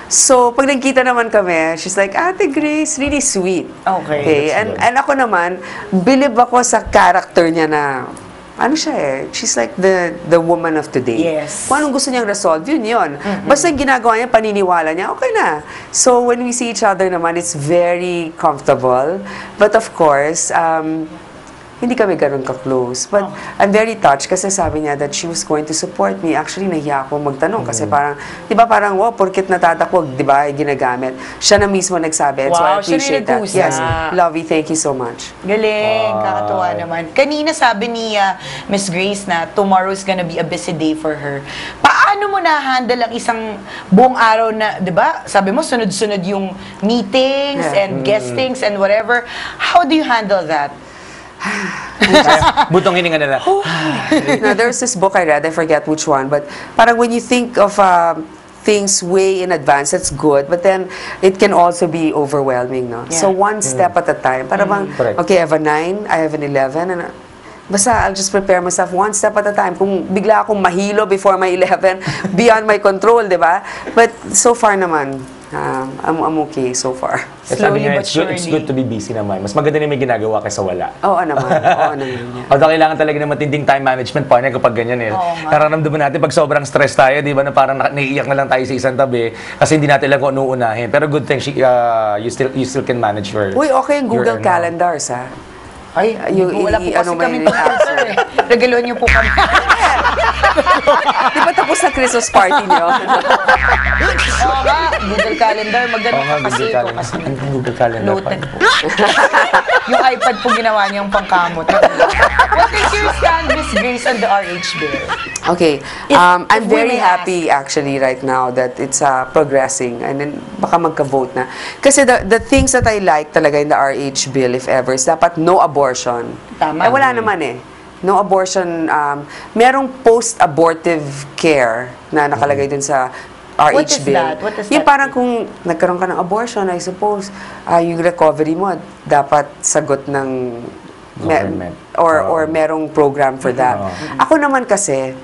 So, pag nagkita naman kami, she's like, Ate Grace, really sweet. Okay. And ako naman, believe ako sa character niya na ano siya eh, she's like the woman of today. Yes. Kung anong gusto niyang resolve, yun. Basta yung ginagawa niya, paniniwala niya, okay na. So, when we see each other naman, it's very comfortable. But of course, hindi kami ganun ka-close. But I'm very touched kasi sabi niya that she was going to support me. Actually, nahiya ako magtanong kasi parang, di ba parang, wow, porkit natatakwag, di ba, ginagamit. Siya na mismo nagsabi. So I Wow, siya appreciate na that. nagkusa. Yes, Lovey, thank you so much. Galing, kakatuwa naman. Kanina sabi ni Miss Grace na tomorrow's gonna be a busy day for her. Paano mo na-handle ang isang buong araw na, di ba, sabi mo, sunod-sunod yung meetings and guestings and whatever. How do you handle that? Butong hininga na lang. Now, there's this book I read, I forget which one, but parang when you think of things way in advance, that's good, but then it can also be overwhelming, no? So one step at a time. Parang bang, Correct. okay, I have a 9, I have an 11, and basta I'll just prepare myself one step at a time. Kung bigla akong mahilo before my 11, beyond my control, di ba? But so far naman, I'm okay so far. Slowly but It's surely. good to be busy naman. Mas maganda na may ginagawa kaysa wala. Oo naman, oo naman. Although kailangan talaga ng matinding time management partner kapag ganyan eh. Nararamdaman natin pag sobrang stress tayo, di ba, na parang naiiyak na lang tayo sa isang tabi kasi hindi natin alam kung ano uunahin. Pero good thing, you still can manage your... Uy, okay yung Google your, Calendars, ha? Ay, wala po kasi kami computer eh. Regaluhan niyo po kami. Di ba tapos na Christmas party niyo? Oo nga, Google Calendar. Maganda Oo nga, kasi Google ito. Calendar. Kasi Ano yung Google Calendar? loaded po. Yung iPad po ginawa niyang pangkamot. What is your stand, Miss Grace, on the RH bill? Okay, If I'm we very may ask. happy actually right now that it's progressing and then baka magka-vote na. Kasi the things that I like talaga in the RH bill, if ever, is dapat no abortion. Tama. Eh, wala naman eh. No abortion, merong post-abortive care na nakalagay dun sa RH What is bill. that? What is Yung that? parang kung nagkaroon ka ng abortion, I suppose, yung recovery mo, dapat sagot ng Government. or merong program for that. Ako naman kasi,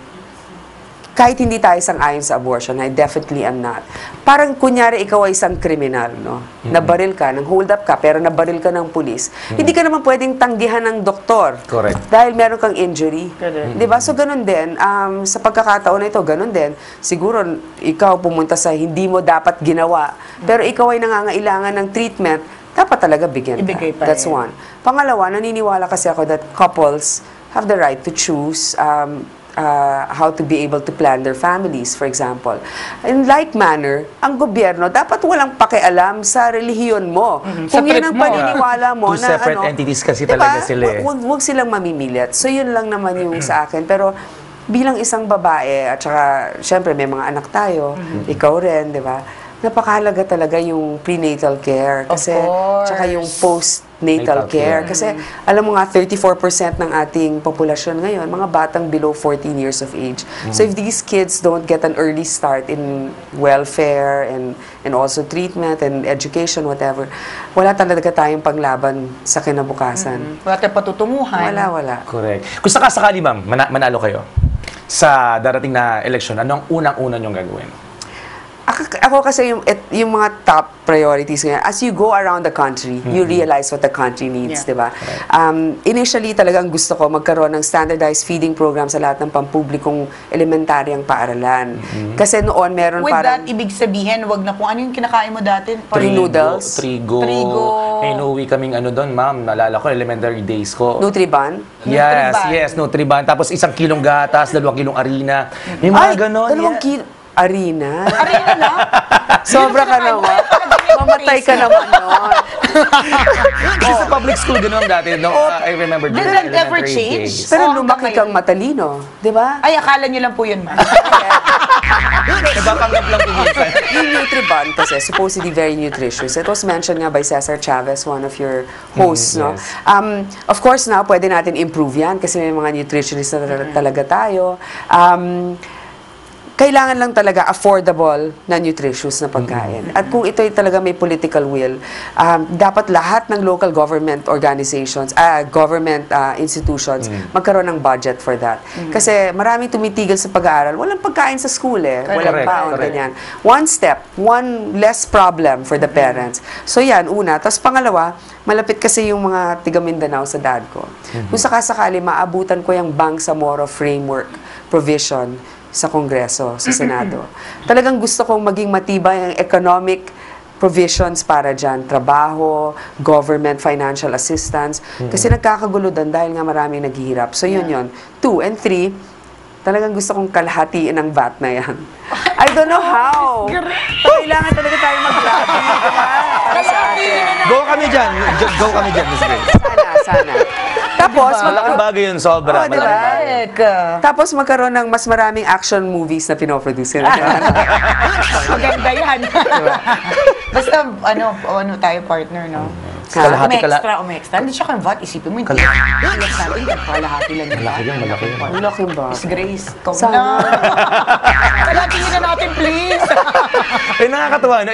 kahit hindi tayo sang-ayon sa abortion, I definitely am not. Parang kunyari ikaw ay isang kriminal, no? Nabaril ka, nang hold up ka, pero nabaril ka ng pulis. Hindi ka naman pwedeng tanggihan ng doktor. Correct. Dahil meron kang injury. Di ba? So, ganun din. Sa pagkakataon na ito, ganun din. Siguro, ikaw pumunta sa hindi mo dapat ginawa, pero ikaw ay nangangailangan ng treatment, dapat talaga bigyan ka. Ibigay pa That's rin. one. Pangalawa, naniniwala kasi ako that couples have the right to choose how to be able to plan their families, for example. In like manner, ang gobyerno dapat walang pakialam sa relihiyon mo. Sa Kung yan trip ang mo, paniniwala mo two na separate ano, entities kasi diba? talaga sila eh. Huwag silang mamimilit. So yun lang naman yung sa akin. Pero bilang isang babae, at saka syempre may mga anak tayo, ikaw rin, di ba? Napakahalaga talaga yung prenatal care. Kasi, course. tsaka yung postnatal Natal care. care. Kasi, alam mo nga, 34% ng ating populasyon ngayon, mga batang below 14 years of age. So, if these kids don't get an early start in welfare and also treatment and education, whatever, wala talaga tayong panglaban sa kinabukasan. Wala tayong patutunguhan. Wala. Correct. Kung sakasakali, ma'am, manalo kayo sa darating na eleksyon, ano ang unang-una niyong gagawin? Ako kasi yung mga top priorities ngayon, as you go around the country, you realize what the country needs, di ba? Initially, talagang gusto ko magkaroon ng standardized feeding program sa lahat ng pampublikong elementaryang paaralan. Kasi noon, meron With parang... that, ibig sabihin, wag na kung ano yung kinakain mo dati. Parang noodles. Trigo. May inuwi kaming ano doon, ma'am. Naalala ko, elementary days ko. Nutriban? Yes, Nutriban. Tapos 1 kilong gatas, 2 kilong harina. May mga ganon. 2 kilo. Arena? Arena na? Sobra ka naman. Mamatay ka naman nun. Kasi sa public school, gano'n dati. No? I remember Did during that ever elementary change? days. Pero Oh, lumaki hanggang kang matalino. Di ba? Ay, akala niyo lang po yun, ma'am. Nagpapanggap lang po minsan. Yung Nutriban kasi, supposedly very nutritious. It was mentioned nga by Cesar Chavez, one of your hosts, no? yes. Of course, now, pwede natin improve yan kasi may mga nutritionists na talaga tayo. kailangan lang talaga affordable na nutritious na pagkain. At kung ito'y talaga may political will, dapat lahat ng local government organizations, government institutions, magkaroon ng budget for that. Kasi maraming tumitigil sa pag-aaral. Walang pagkain sa school walang baon, ganyan. One step, one less problem for the parents. So yan, una. Tapos pangalawa, malapit kasi yung mga tiga Mindanao sa dad ko. Kung sakasakali, maabutan ko yung Bangsamoro Framework provision sa Kongreso, sa Senado. Talagang gusto kong maging matibay ang economic provisions para dyan. Trabaho, government, financial assistance. Kasi nagkakagulo doon dahil nga maraming naghihirap. So yun yun. 2 and 3, talagang gusto kong kalahatiin ang VAT na yan. I don't know how. Kailangan talaga tayo mag-lobby. Para sa atin. Go kami dyan. Go kami dyan, Miss Grace. Sana. Tapos, Malaking bagay yun, sobra. diba? Malaking bagay. Tapos magkaroon ng mas maraming action movies na pinoproduce. Maganda yan. Basta, ano tayo partner, no? Kalahati Umextra. Hindi siya kang VAT, isipin mo, hindi. Ilas natin, kalahati lang yung Malaki yan, malaki yan. Malaki ba? Miss Grace, come Sana. na. Kalatingin na natin, please. Eh, nakakatawa, no?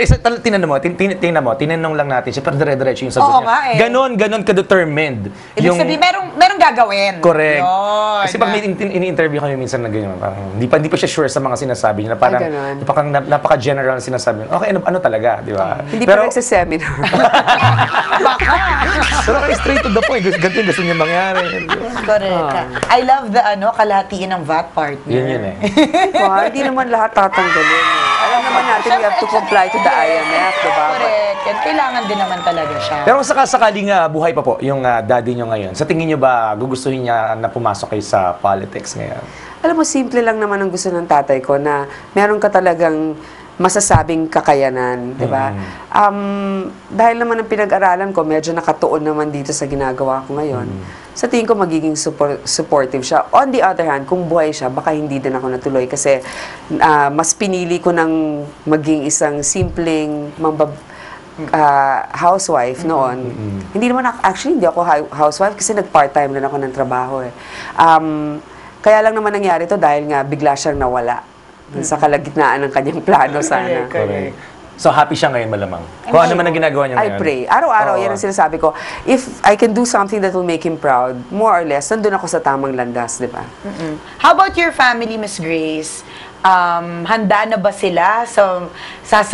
Tinanong lang natin siya, pero dire-diretso yung sagot Oo niya. nga eh. Ganon ka-determined. Ibig sabihin, merong gagawin. Correct. Yun. Kasi pag may ini-interview kami minsan na ganyan, parang hindi pa siya sure sa mga sinasabi niya, na parang ganon. napaka-general na sinasabi niya. Okay, ano talaga, di ba? Hindi pa nagsaseminar. Pero kayo straight to the point. Ganito yung gusto niya mangyari. Correct. I love the kalahatiin ng VAT partner. Yun eh. Hindi naman lahat tatanggalin. Alam naman natin, we have to comply to the IMF, diba? Correct. And kailangan din naman talaga siya. Pero kung sakasakaling buhay pa po yung daddy niyo ngayon, sa tingin niyo ba gugustuhin niya na pumasok kayo sa politics ngayon? Alam mo, simple lang naman ang gusto ng tatay ko na meron ka talagang masasabing kakayanan, di ba? Dahil naman ang pinag-aralan ko, medyo nakatuon naman dito sa ginagawa ko ngayon. Sa tingin ko, magiging supportive siya. On the other hand, kung buhay siya, baka hindi din ako natuloy kasi mas pinili ko ng maging isang simpleng housewife noon. Hindi naman actually, hindi ako housewife kasi nag-part-time na ako ng trabaho Kaya lang naman nangyari to dahil nga bigla siyang nawala. Sa kalagitnaan ng kanyang plano sana. Correct. So happy siya ngayon malamang. Kung ano man ang ginagawa niya ngayon. I pray. Araw-araw, yan ang sinasabi ko. If I can do something that will make him proud, more or less, nandun ako sa tamang landas, di ba? How about your family, Miss Grace? Handa na ba sila sa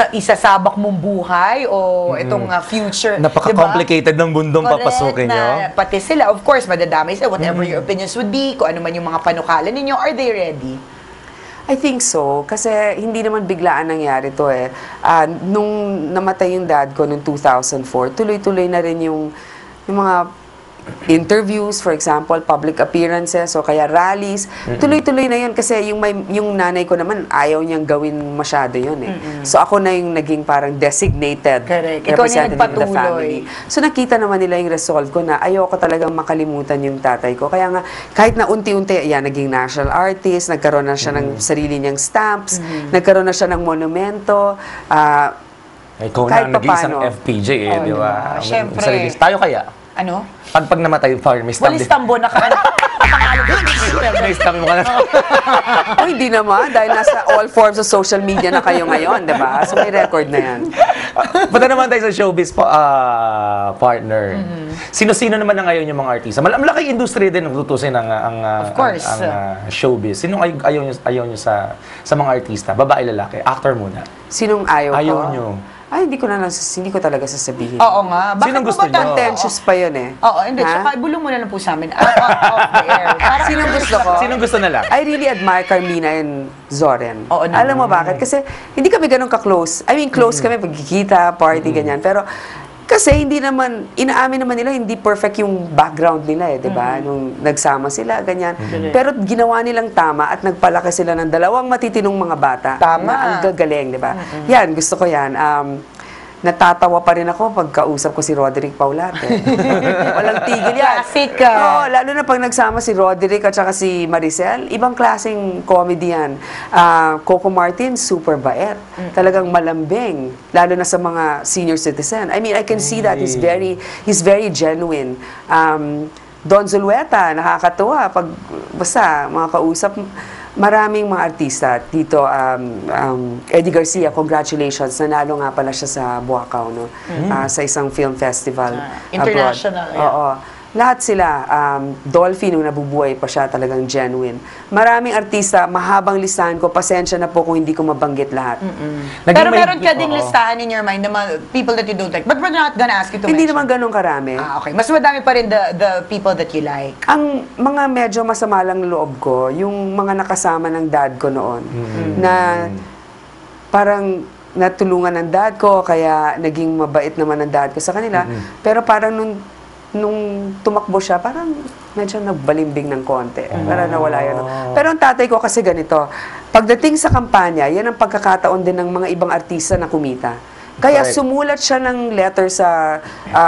isasabak mong buhay o itong future? Napaka-complicated ng bundong papasukin nyo. Pati sila, of course, madadamay sila. Whatever your opinions would be, kung ano man yung mga panukalan ninyo, are they ready? I think so. Kasi hindi naman biglaan nangyari to nung namatay yung dad ko noong 2004, tuloy-tuloy na rin yung mga interviews, for example, public appearances o kaya rallies. Tuloy-tuloy na yun kasi yung nanay ko naman ayaw niyang gawin masyado yun So ako na yung naging parang designated representative of the family. So nakita naman nila yung resolve ko na ayoko talagang makalimutan yung tatay ko. Kaya nga, kahit na unti-unti, naging national artist, nagkaroon na siya ng sarili niyang stamps, nagkaroon na siya ng monumento, ikaw na nag-iisang FPJ di ba? Siyempre. Tayo kaya? Ano? Pag namatay, may stamp Walis tambo na ka. May stamp mo ka na. Hindi naman, dahil nasa all forms of social media na kayo ngayon, di ba? So may record na yan. Punta naman tayo sa showbiz partner. Sino-sino naman na ngayon yung mga artista? Malaking industriya din ang tutusin ang showbiz. Sino ayaw nyo sa mga artista? Babae, lalaki? Actor muna. Sinong ayaw ko? Ayaw nyo. Ay, hindi ko talaga sasabihin. Oo nga. Bakit Sinong po gusto ba niyo? Contentious pa yun Oo, hindi. Tsaka ibulong mo na lang po sa amin. Off the air. Sinong gusto ko? Sinong gusto na lang? I really admire Carmina and Zoren. Oo naman. Alam mo bakit? Kasi hindi kami ganun ka-close. I mean, close kami, pagkikita, party, ganyan. Pero kasi hindi naman, inaamin naman nila, hindi perfect yung background nila di ba? Nung nagsama sila, ganyan. Pero ginawa nilang tama at nagpalaki sila ng dalawang matitinong mga bata. Tama. Na ang gagaling, di ba? Yan, gusto ko yan. Natatawa pa rin ako pag kausap ko si Roderick Paulate. Walang tigil yan. Classic. Oo, lalo na pag nagsama si Roderick at saka si Maricel, ibang klaseng comedy yan. Coco Martin, super bait. Talagang malambing. Lalo na sa mga senior citizen. I mean, I can see that. He's very genuine. Don Zulueta, nakakatuwa. Basta, mga kausap, maraming mga artista. Dito, Eddie Garcia, congratulations. Nanalo nga pala siya sa Buakaw, no? Sa isang film festival. International, abroad. Oo. Lahat sila, Dolphy, nung nabubuhay pa siya, talagang genuine. Maraming artista, mahabang listahan ko, pasensya na po kung hindi ko mabanggit lahat. Pero meron ka ding listahan in your mind ng mga people that you don't like. But we're not gonna ask you to Hindi mention. naman ganun karami. Okay. Mas madami pa rin the people that you like. Ang mga medyo masama lang loob ko, yung mga nakasama ng dad ko noon, na parang natulungan ng dad ko, kaya naging mabait naman ng dad ko sa kanila. Pero parang nung tumakbo siya, parang medyo nagbalimbing ng konti. Parang nawala yun. Pero ang tatay ko kasi ganito, pagdating sa kampanya, yan ang pagkakataon din ng mga ibang artista na kumita. Kaya sumulat siya ng letter sa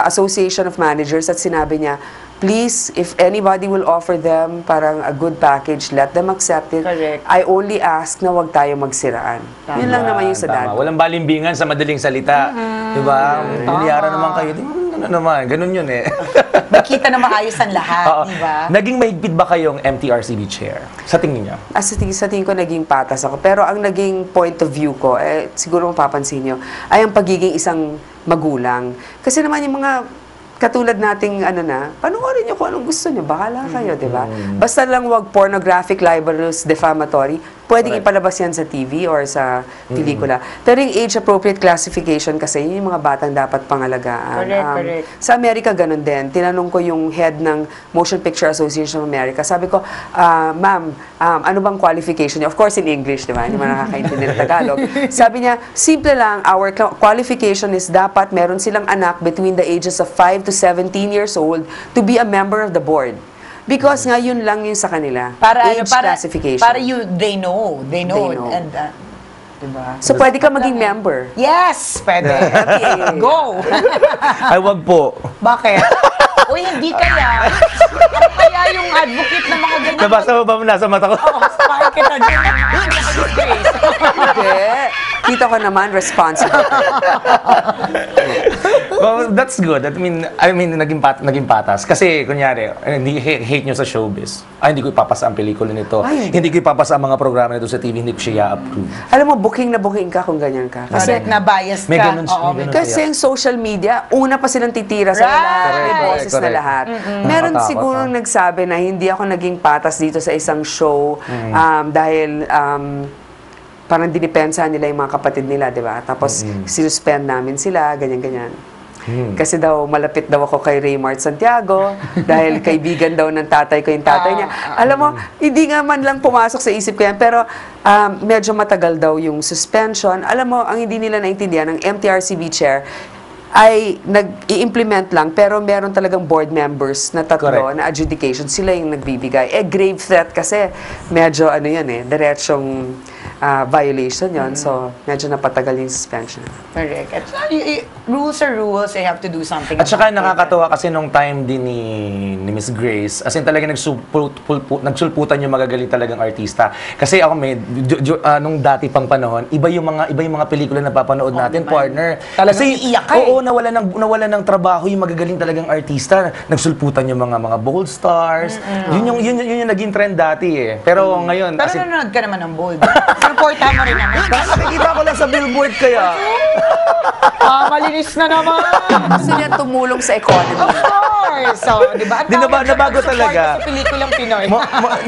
Association of Managers at sinabi niya, please, if anybody will offer them parang a good package, let them accept it. Correct. I only ask na wag tayo magsiraan. Yun lang naman yung sa dad. Walang balimbingan sa madaling salita. Diba? Miliyaran naman kayo. Ano naman, ganun yun eh. Makita na maayos ang lahat, Oo. di ba? Naging mahigpit ba kayong MTRCB chair? Sa tingin niyo? Sa tingin ko naging patas ako. Pero ang naging point of view ko, siguro mapapansin nyo, ay ang pagiging isang magulang. Kasi naman yung mga katulad nating panoorin nyo kung anong gusto nyo, bahala kayo, di ba? Basta lang wag pornographic, libelous, defamatory, pwedeng ipalabas yan sa TV or sa pelikula. Pero yung age-appropriate classification kasi, yun yung mga batang dapat pangalagaan. Correct. Sa Amerika, ganun din. Tinanong ko yung head ng Motion Picture Association of America. Sabi ko, ma'am, ano bang qualification niyo? Of course, in English, di ba? Hindi man nakakaintindi ng Tagalog. Sabi niya, simple lang, our qualification is dapat meron silang anak between the ages of 5 to 17 years old to be a member of the board. Because nga yun lang yun sa kanila. Age classification. Para they know. They know. And, diba? So, pwede ka maging member. Yes! Pwede. Go! Ay, wag po. Bakit? Uy, hindi kaya. Ako kaya yung advocate ng mga ganyan. Nabasa mo ba nasa mata ko? Oo, spark kita dyan. Hindi. Kita ko naman, responsible. Well, that's good. I mean naging patas. Kasi, kunyari, hindi hate nyo sa showbiz. Hindi ko ipapasa ang pelikula nito. Hindi ko ipapasa ang mga programa nito sa TV. Hindi ko siya approve. Alam mo, booking na booking ka kung ganyan ka. Kasi na biased ka. May ganun siya. Kasi yung social media, una pa silang titira sa lahat. May boses na lahat. Meron siguro nagsabi na hindi ako naging patas dito sa isang show dahil parang dinipensahan nila yung mga kapatid nila, di ba? Tapos sinuspend namin sila, ganyan-ganyan. Kasi daw, malapit daw ako kay Raymart Santiago dahil kaibigan daw ng tatay ko yung tatay niya. Alam mo, hindi nga man lang pumasok sa isip ko yan, pero medyo matagal daw yung suspension. Alam mo, ang hindi nila naintindihan, ng MTRCB chair, ay nag-i-implement lang, pero meron talagang board members na tatlo na adjudication. Sila yung nagbibigay. Grave threat kasi, medyo diretsong violation yon. So, medyo napatagal yung suspension. Correct. At rules are rules, you have to do something. At saka nakakatawa kasi nung time din ni Miss Grace, as in talaga nagsulputan yung magagaling talagang artista. Kasi ako nung dati pang panahon, iba yung mga pelikula na papanood natin, partner. Talagang Kasi iiyak ka nawala ng trabaho yung magagaling talagang artista. Nagsulputan yung mga bold stars. Yun yung naging trend dati eh. Pero ngayon, Pero nanonood ka naman ng bold. Supportahan mo rin naman. nakikita ko lang sa billboard kaya. Malinis na naman. Gusto niya tumulong sa economy. Of course. So, di ba? At Nabago talaga. Sa pelikulang Pinoy.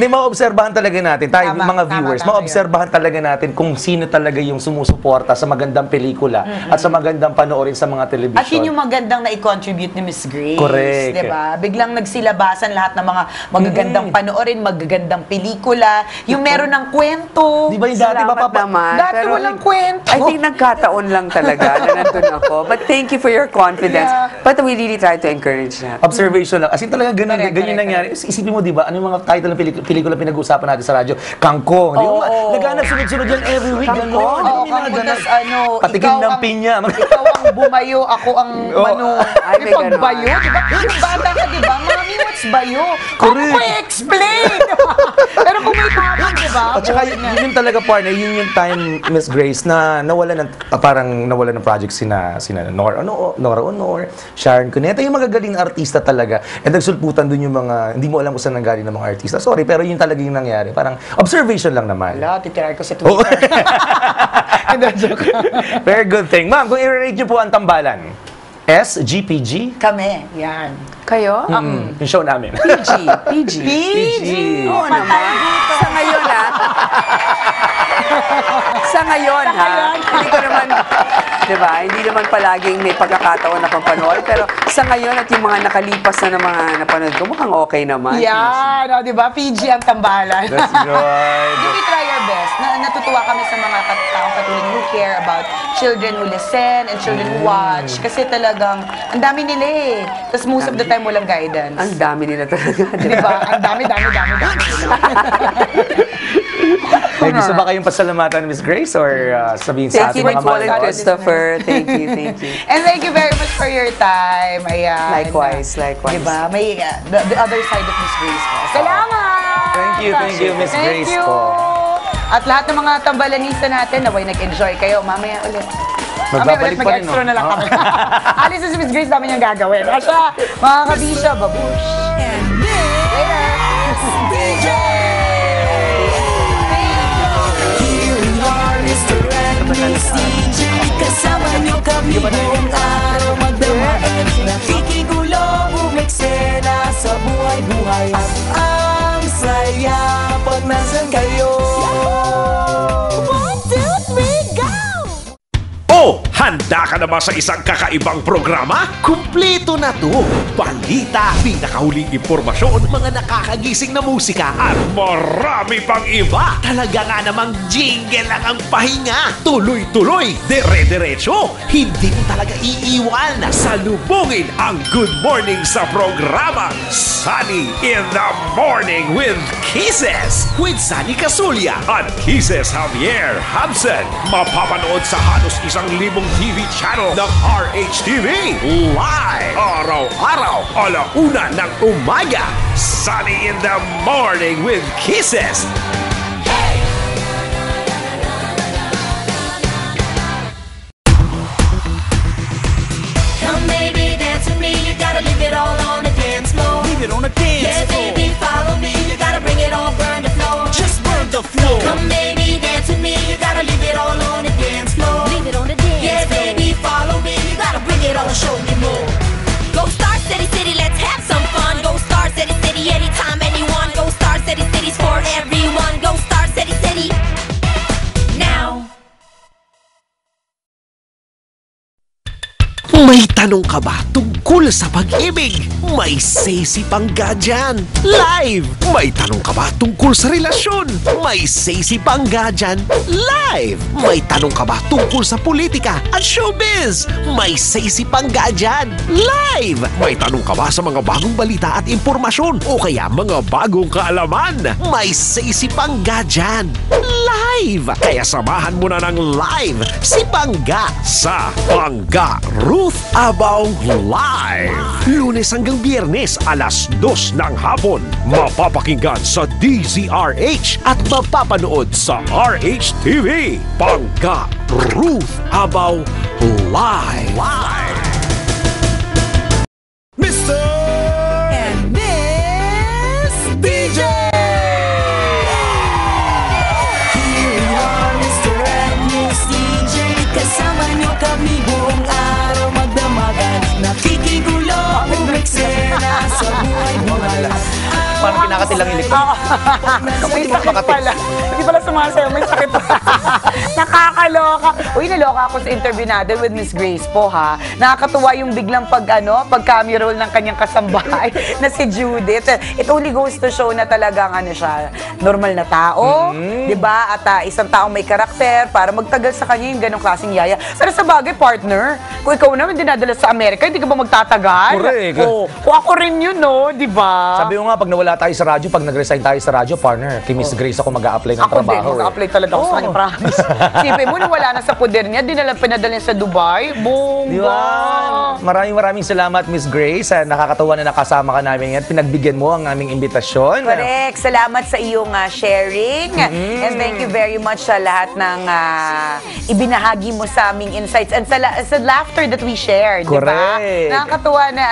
Maobserbahan talaga natin, tayo mga viewers, tama maobserbahan talaga natin kung sino talaga yung sumusuporta sa magandang pelikula at sa magandang panoorin sa mga television. At yun yung magandang na-contribute ni Miss Grace. Correct. Di ba? Biglang nagsilabasan lahat ng mga magagandang panoorin, magagandang pelikula, yung meron ng kwento. Di ba yung dati naman. Dati Pero walang kwento. I think nagkataon lang talaga na nandun ako. But thank you for your confidence. Yeah. But we really try to encourage that. Observation lang. As in talaga ganyan Correct. nangyari. Isipin mo, di ba? Ano yung mga title ng pelikula pinag-uusapan natin sa radyo? Kangkong. Di ba? Naghanap sunod-sunod yan every week. Kangkong? Oo, Kangkong. Patikim ng pinya. Ikaw ang bumayo, ako ang Ay, may May pagbayo, di ba? Yung bata ka, di ba? Mami, what's Gets ba yun? Correct. Ako i-explain! Pero kung may tamang, di ba? At saka yun talaga partner, yun yung time, Miss Grace, na parang nawala ng project sina Nora Honor, Sharon Cuneta, yung magagaling na artista talaga. And nagsulputan dun yung mga, hindi mo alam kung saan nanggaling ng mga artista. Sorry, pero yun talaga yung nangyari. Parang observation lang naman. Wala, titiray ko sa Twitter. Hindi, joke. Very good thing. Ma'am, kung i-rate niyo po ang tambalan, S, G, PG? Kami, yan. Kayo? Yung show namin. PG. PG! Oo naman. Sa ngayon, Sa ngayon, hindi ko naman, di ba, hindi naman palaging may pagkakataon na pampanood, pero sa ngayon at yung mga nakalipas na mga napanood ko, mukhang okay naman. Yan, di ba? PG ang tambalan. That's good. We try our best. Natutuwa kami sa mga taong katulad who care about children who listen and children who watch. Kasi talagang, ang dami nila eh. Tapos most of the time, walang guidance. Ang dami nila talaga. Di ba? Ang dami nila. May gusto ba kayong pasalamatan, Miss Grace, or sabihin sa Thank ating you, mga Nicole and manonood? Christopher. Thank you. And thank you very much for your time. Ayan. Likewise. Diba? May the other side of Miss Grace po. Salamat! Thank you, Miss Grace you. po. At lahat ng mga tambalanista natin, naway nag-enjoy kayo. Mamaya ulit. Magbabalik pa rin, mag-extra no? na lang kami. Alis na si Miss Grace, dami niyang gagawin. Asya, mga kabisya, babush. Later! Kasama nyo kami buong araw magdamagan. Nakikigulo, bumeksena sa buhay-buhay. At ang saya pag nasan kayo. 1, 2, 3, go! Oh, handa ka na ba sa isang kakaibang programa? Kumpleto na to! Balita, pinakahuling impormasyon, mga nakakagising na musika, at marami pang iba! Talaga nga namang jingle lang ang pahinga! Tuloy-tuloy, dire-diretso! Hindi mo talaga iiwan! Salubungin ang Good Morning sa programa Sunny in the Morning with Kisses! With Sunny Casulia at Kisses Javier Habsen. Mapapanood sa halos 1,000 TV channel ng RHTV. Live! Araw-araw, 1:00 ng umaga. Sunny in the Morning with Kisses. Come baby, dance with me, you gotta leave it all on the dance floor. Leave it on the dance Yeah, floor. baby, follow me, you gotta bring it on, burn the floor. Just burn the floor. Come baby, dance with me, you gotta leave it all on the dance floor. Leave it on the dance Yeah, baby, follow me, you gotta bring it on, show me more. Go Star City City, let's have some fun. Go Star City City, anytime, anyone. Go Star City City's for everyone. Go Star City City. Now. May tanong ka ba tungkol sa pag-ibig? May say-si Pangga dyan. Live! May tanong ka ba tungkol sa relasyon? May say-si Pangga dyan. Live! May tanong ka ba tungkol sa politika at showbiz? May say-si Pangga dyan. Live! May tanong ka ba sa mga bagong balita at impormasyon o kaya mga bagong kaalaman? May say-si Pangga dyan. Live! Kaya samahan mo na ng live si Pangga sa Pangga Ruth Abaw Live. Lunes hanggang Biyernes, 2:00 ng hapon. Mapapakinggan sa DZRH at mapapanood sa RHTV. Pangga Ruth Abaw Live. Mr. and Miss DJ. Here we are, Mr. and Miss DJ. Kasama nyo kami buong araw magdamagan. Nakikigulo, umeksena sa buhay-buhay. Parang kinakatilang ilik. May sakit pala. Hindi pala sumasayaw, may sakit pala. Nakakaloka. Uy, naloka ako sa interview natin with Miss Grace po, ha. Nakakatuwa yung biglang pag-camera roll ng kanyang kasambahay na si Judith. It only goes to show na talagang siya, normal na tao, di ba? At isang taong may karakter para magtagal sa kanya yung ganong klaseng yaya. Pero sa bagay, partner, kung ikaw naman dinadala sa Amerika, hindi ka ba magtatagal? Correct. Oh, kung ako rin yun, no? Di ba? Sabi ko nga, pag nawala tayo sa radyo, pag nag-resign tayo sa radyo, partner, kay Miss Grace ako mag-a-apply ng Ako din, trabaho. mag-apply talaga ako sa kanya, promise. Siyempre, mo, nung wala na sa poder niya, pinadala sa Dubai. Bongga! Di ba? Maraming salamat, Miss Grace. Nakakatawa na nakasama ka namin ngayon. Pinagbigyan mo ang aming imbitasyon. Correct. Salamat sa iyong sharing. And thank you very much sa lahat ng ibinahagi mo sa aming insights and sa laughter that we shared. Diba? Correct. Nakakatuwa na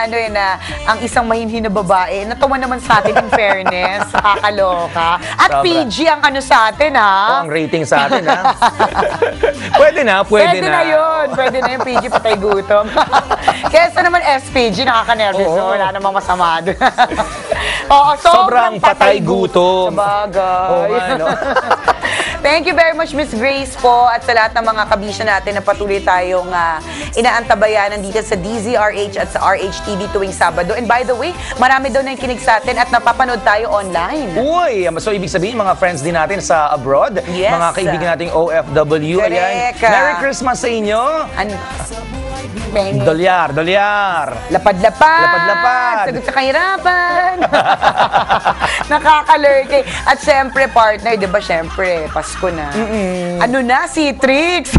ang isang mahinhin na babae, natawa naman sa atin in fairness. Nakakaloka. At Sobra. PG ang sa atin, ha? Ang rating sa atin, ha? Pwede na. Pwede na yun. Pwede na yung PG, patay gutom. Kesa naman SPG, nakaka-nervous. Oo. Wala namang masama doon. Oo, Sobrang patay gutom. Sabagay. Oo nga, no? Thank you very much, Miss Grace po, at sa lahat ng mga kabisya natin na patuloy tayong inaantabayanan dito sa DZRH at sa RHTV tuwing Sabado. And by the way, marami daw nakikinig sa atin at napapanood tayo online. Uy, so ibig sabihin mga friends din natin sa abroad, Yes. mga kaibigan nating OFW. Ayan. Correct. Merry Christmas sa inyo. Ano? Pengi. Dolyar. Lapad-lapad. Lapad-lapad. Sagot sa kahirapan. Nakakalurke. At syempre, partner, di ba, syempre, Pasko na. Ano na, si Trix?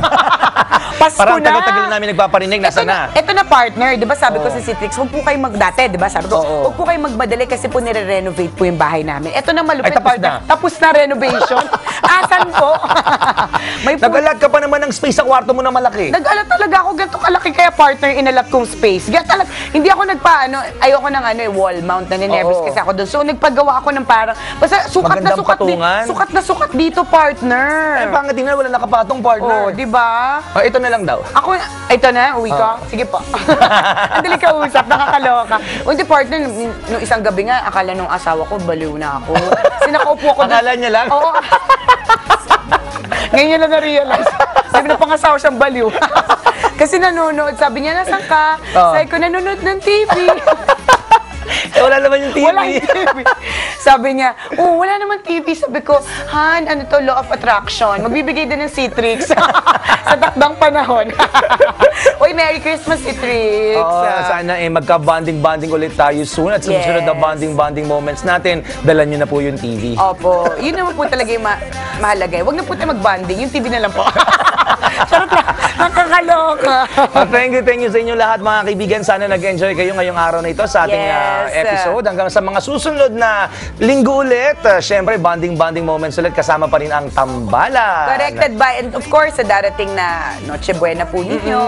Pasko Parang na. tagal-tagal na namin nagpaparinig, nasa na? Ito na, partner, di ba, sabi ko sa si Trix, huwag po kayo dati, di ba, sabi ko, Oo. huwag po kayo magmadali kasi po nire-renovate po yung bahay namin. Ito na malupit, Ay, tapos partner. na. Tapos na renovation. Asan po? May Nag-alat ka pa naman ng space sa kwarto mo na malaki. Nag-alat talaga ako, ganito kalaki kaya partner, inalat kong space. Hindi ako ayoko ng wall mount na ninervous Oo. kasi ako doon. So nagpagawa ako ng parang, basta sukat na Magandang sukat, patungan. sukat na sukat dito, partner. Ay, pangit tingnan, wala nakapatong partner. Oh, di ba? Ito na lang daw. Ako, ito na, uwi ka? Sige po. Ang dali ka usap, nakakaloka. Hindi, partner, nung isang gabi nga, akala nung asawa ko, baliw na ako. Sinakaupo ko. Akala niya lang? Oo. Ngayon niya lang na-realize. Sabi na pangasawa siyang baliw. Kasi nanonood, sabi niya, nasan ka? Sabi ko, nanonood ng TV. Wala naman yung TV. Wala yung TV. Sabi niya, wala naman TV. Sabi ko, Han, ano to, law of attraction. Magbibigay din ng Citrix sa takdang panahon. Uy, Merry Christmas, Citrix. Sana magka-bonding-bonding ulit tayo soon at susunod na Yes. bonding-bonding moments natin, dala nyo na po yung TV. Opo. Yun naman po talaga yung mahalaga. Huwag na po tayo mag-bonding. Yung TV na lang po. Charot lang. Nakakaloka. Thank you sa inyo lahat mga kaibigan. Sana nag-enjoy kayo ngayong araw na ito sa ating Yes. episode. Hanggang sa mga susunod na linggo ulit. Siyempre, bonding moments ulit. Kasama pa rin ang tambalan. Corrected by, and of course, sa darating na Noche Buena po ninyo,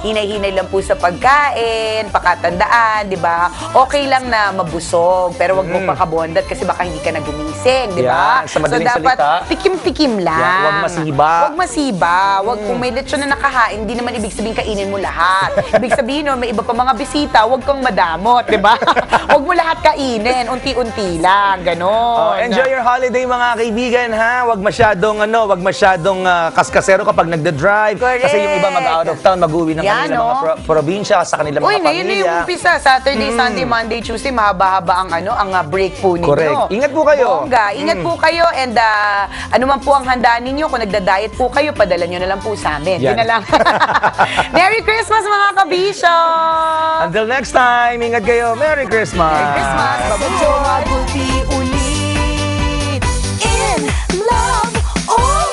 hinay-hinay lang po sa pagkain, pakatandaan, di ba? Okay lang na mabusog, pero wag mo pakabondat kasi baka hindi ka na gumising, di ba? Yan, sa madaling so, dapat salita. tikim-tikim lang. Yan, wag masiba. Wag masiba. Wag kung may lechon na nakahain, hindi naman ibig sabihin kainin mo lahat. Ibig sabihin, no, may iba pa mga bisita, wag kang madamot, di ba? Wag mo lahat kainin, unti-unti lang, ganon. Enjoy your holiday mga kaibigan ha. Wag masyadong kaskasero kapag nagda-drive. Correct. Kasi yung iba mag-out of town, mag-uwi ng Yan, kanilang mga probinsya sa kanilang Uy, mga ngayon na pamilya. yung umpisa. Saturday, Sunday, Monday, Tuesday, mahaba-haba ang break po ninyo. Correct. Ingat po kayo. Bongga. Ingat po kayo and ano man po ang handa ninyo, kung nagda-diet po kayo, padala nyo na lang po sa amin. Yan. Yun na lang. Merry Christmas mga kabisyo! Until next time, ingat kayo. Merry Christmas! Merry Christmas! Medyo mabuti ulit. In love or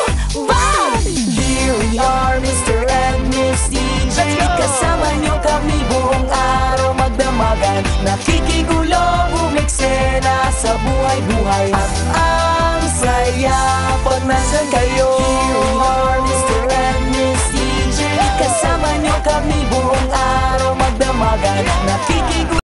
bad? Here we are, Mr. and Miss DJ. Kasama niyo kami buong araw magdamagan. Nakikigulo, bumiksena sa buhay-buhay. At ang saya pag nandyan kayo. Here we are, Mr. and Miss DJ. Kasama niyo kami buong araw magdamagan. Nakikigulo.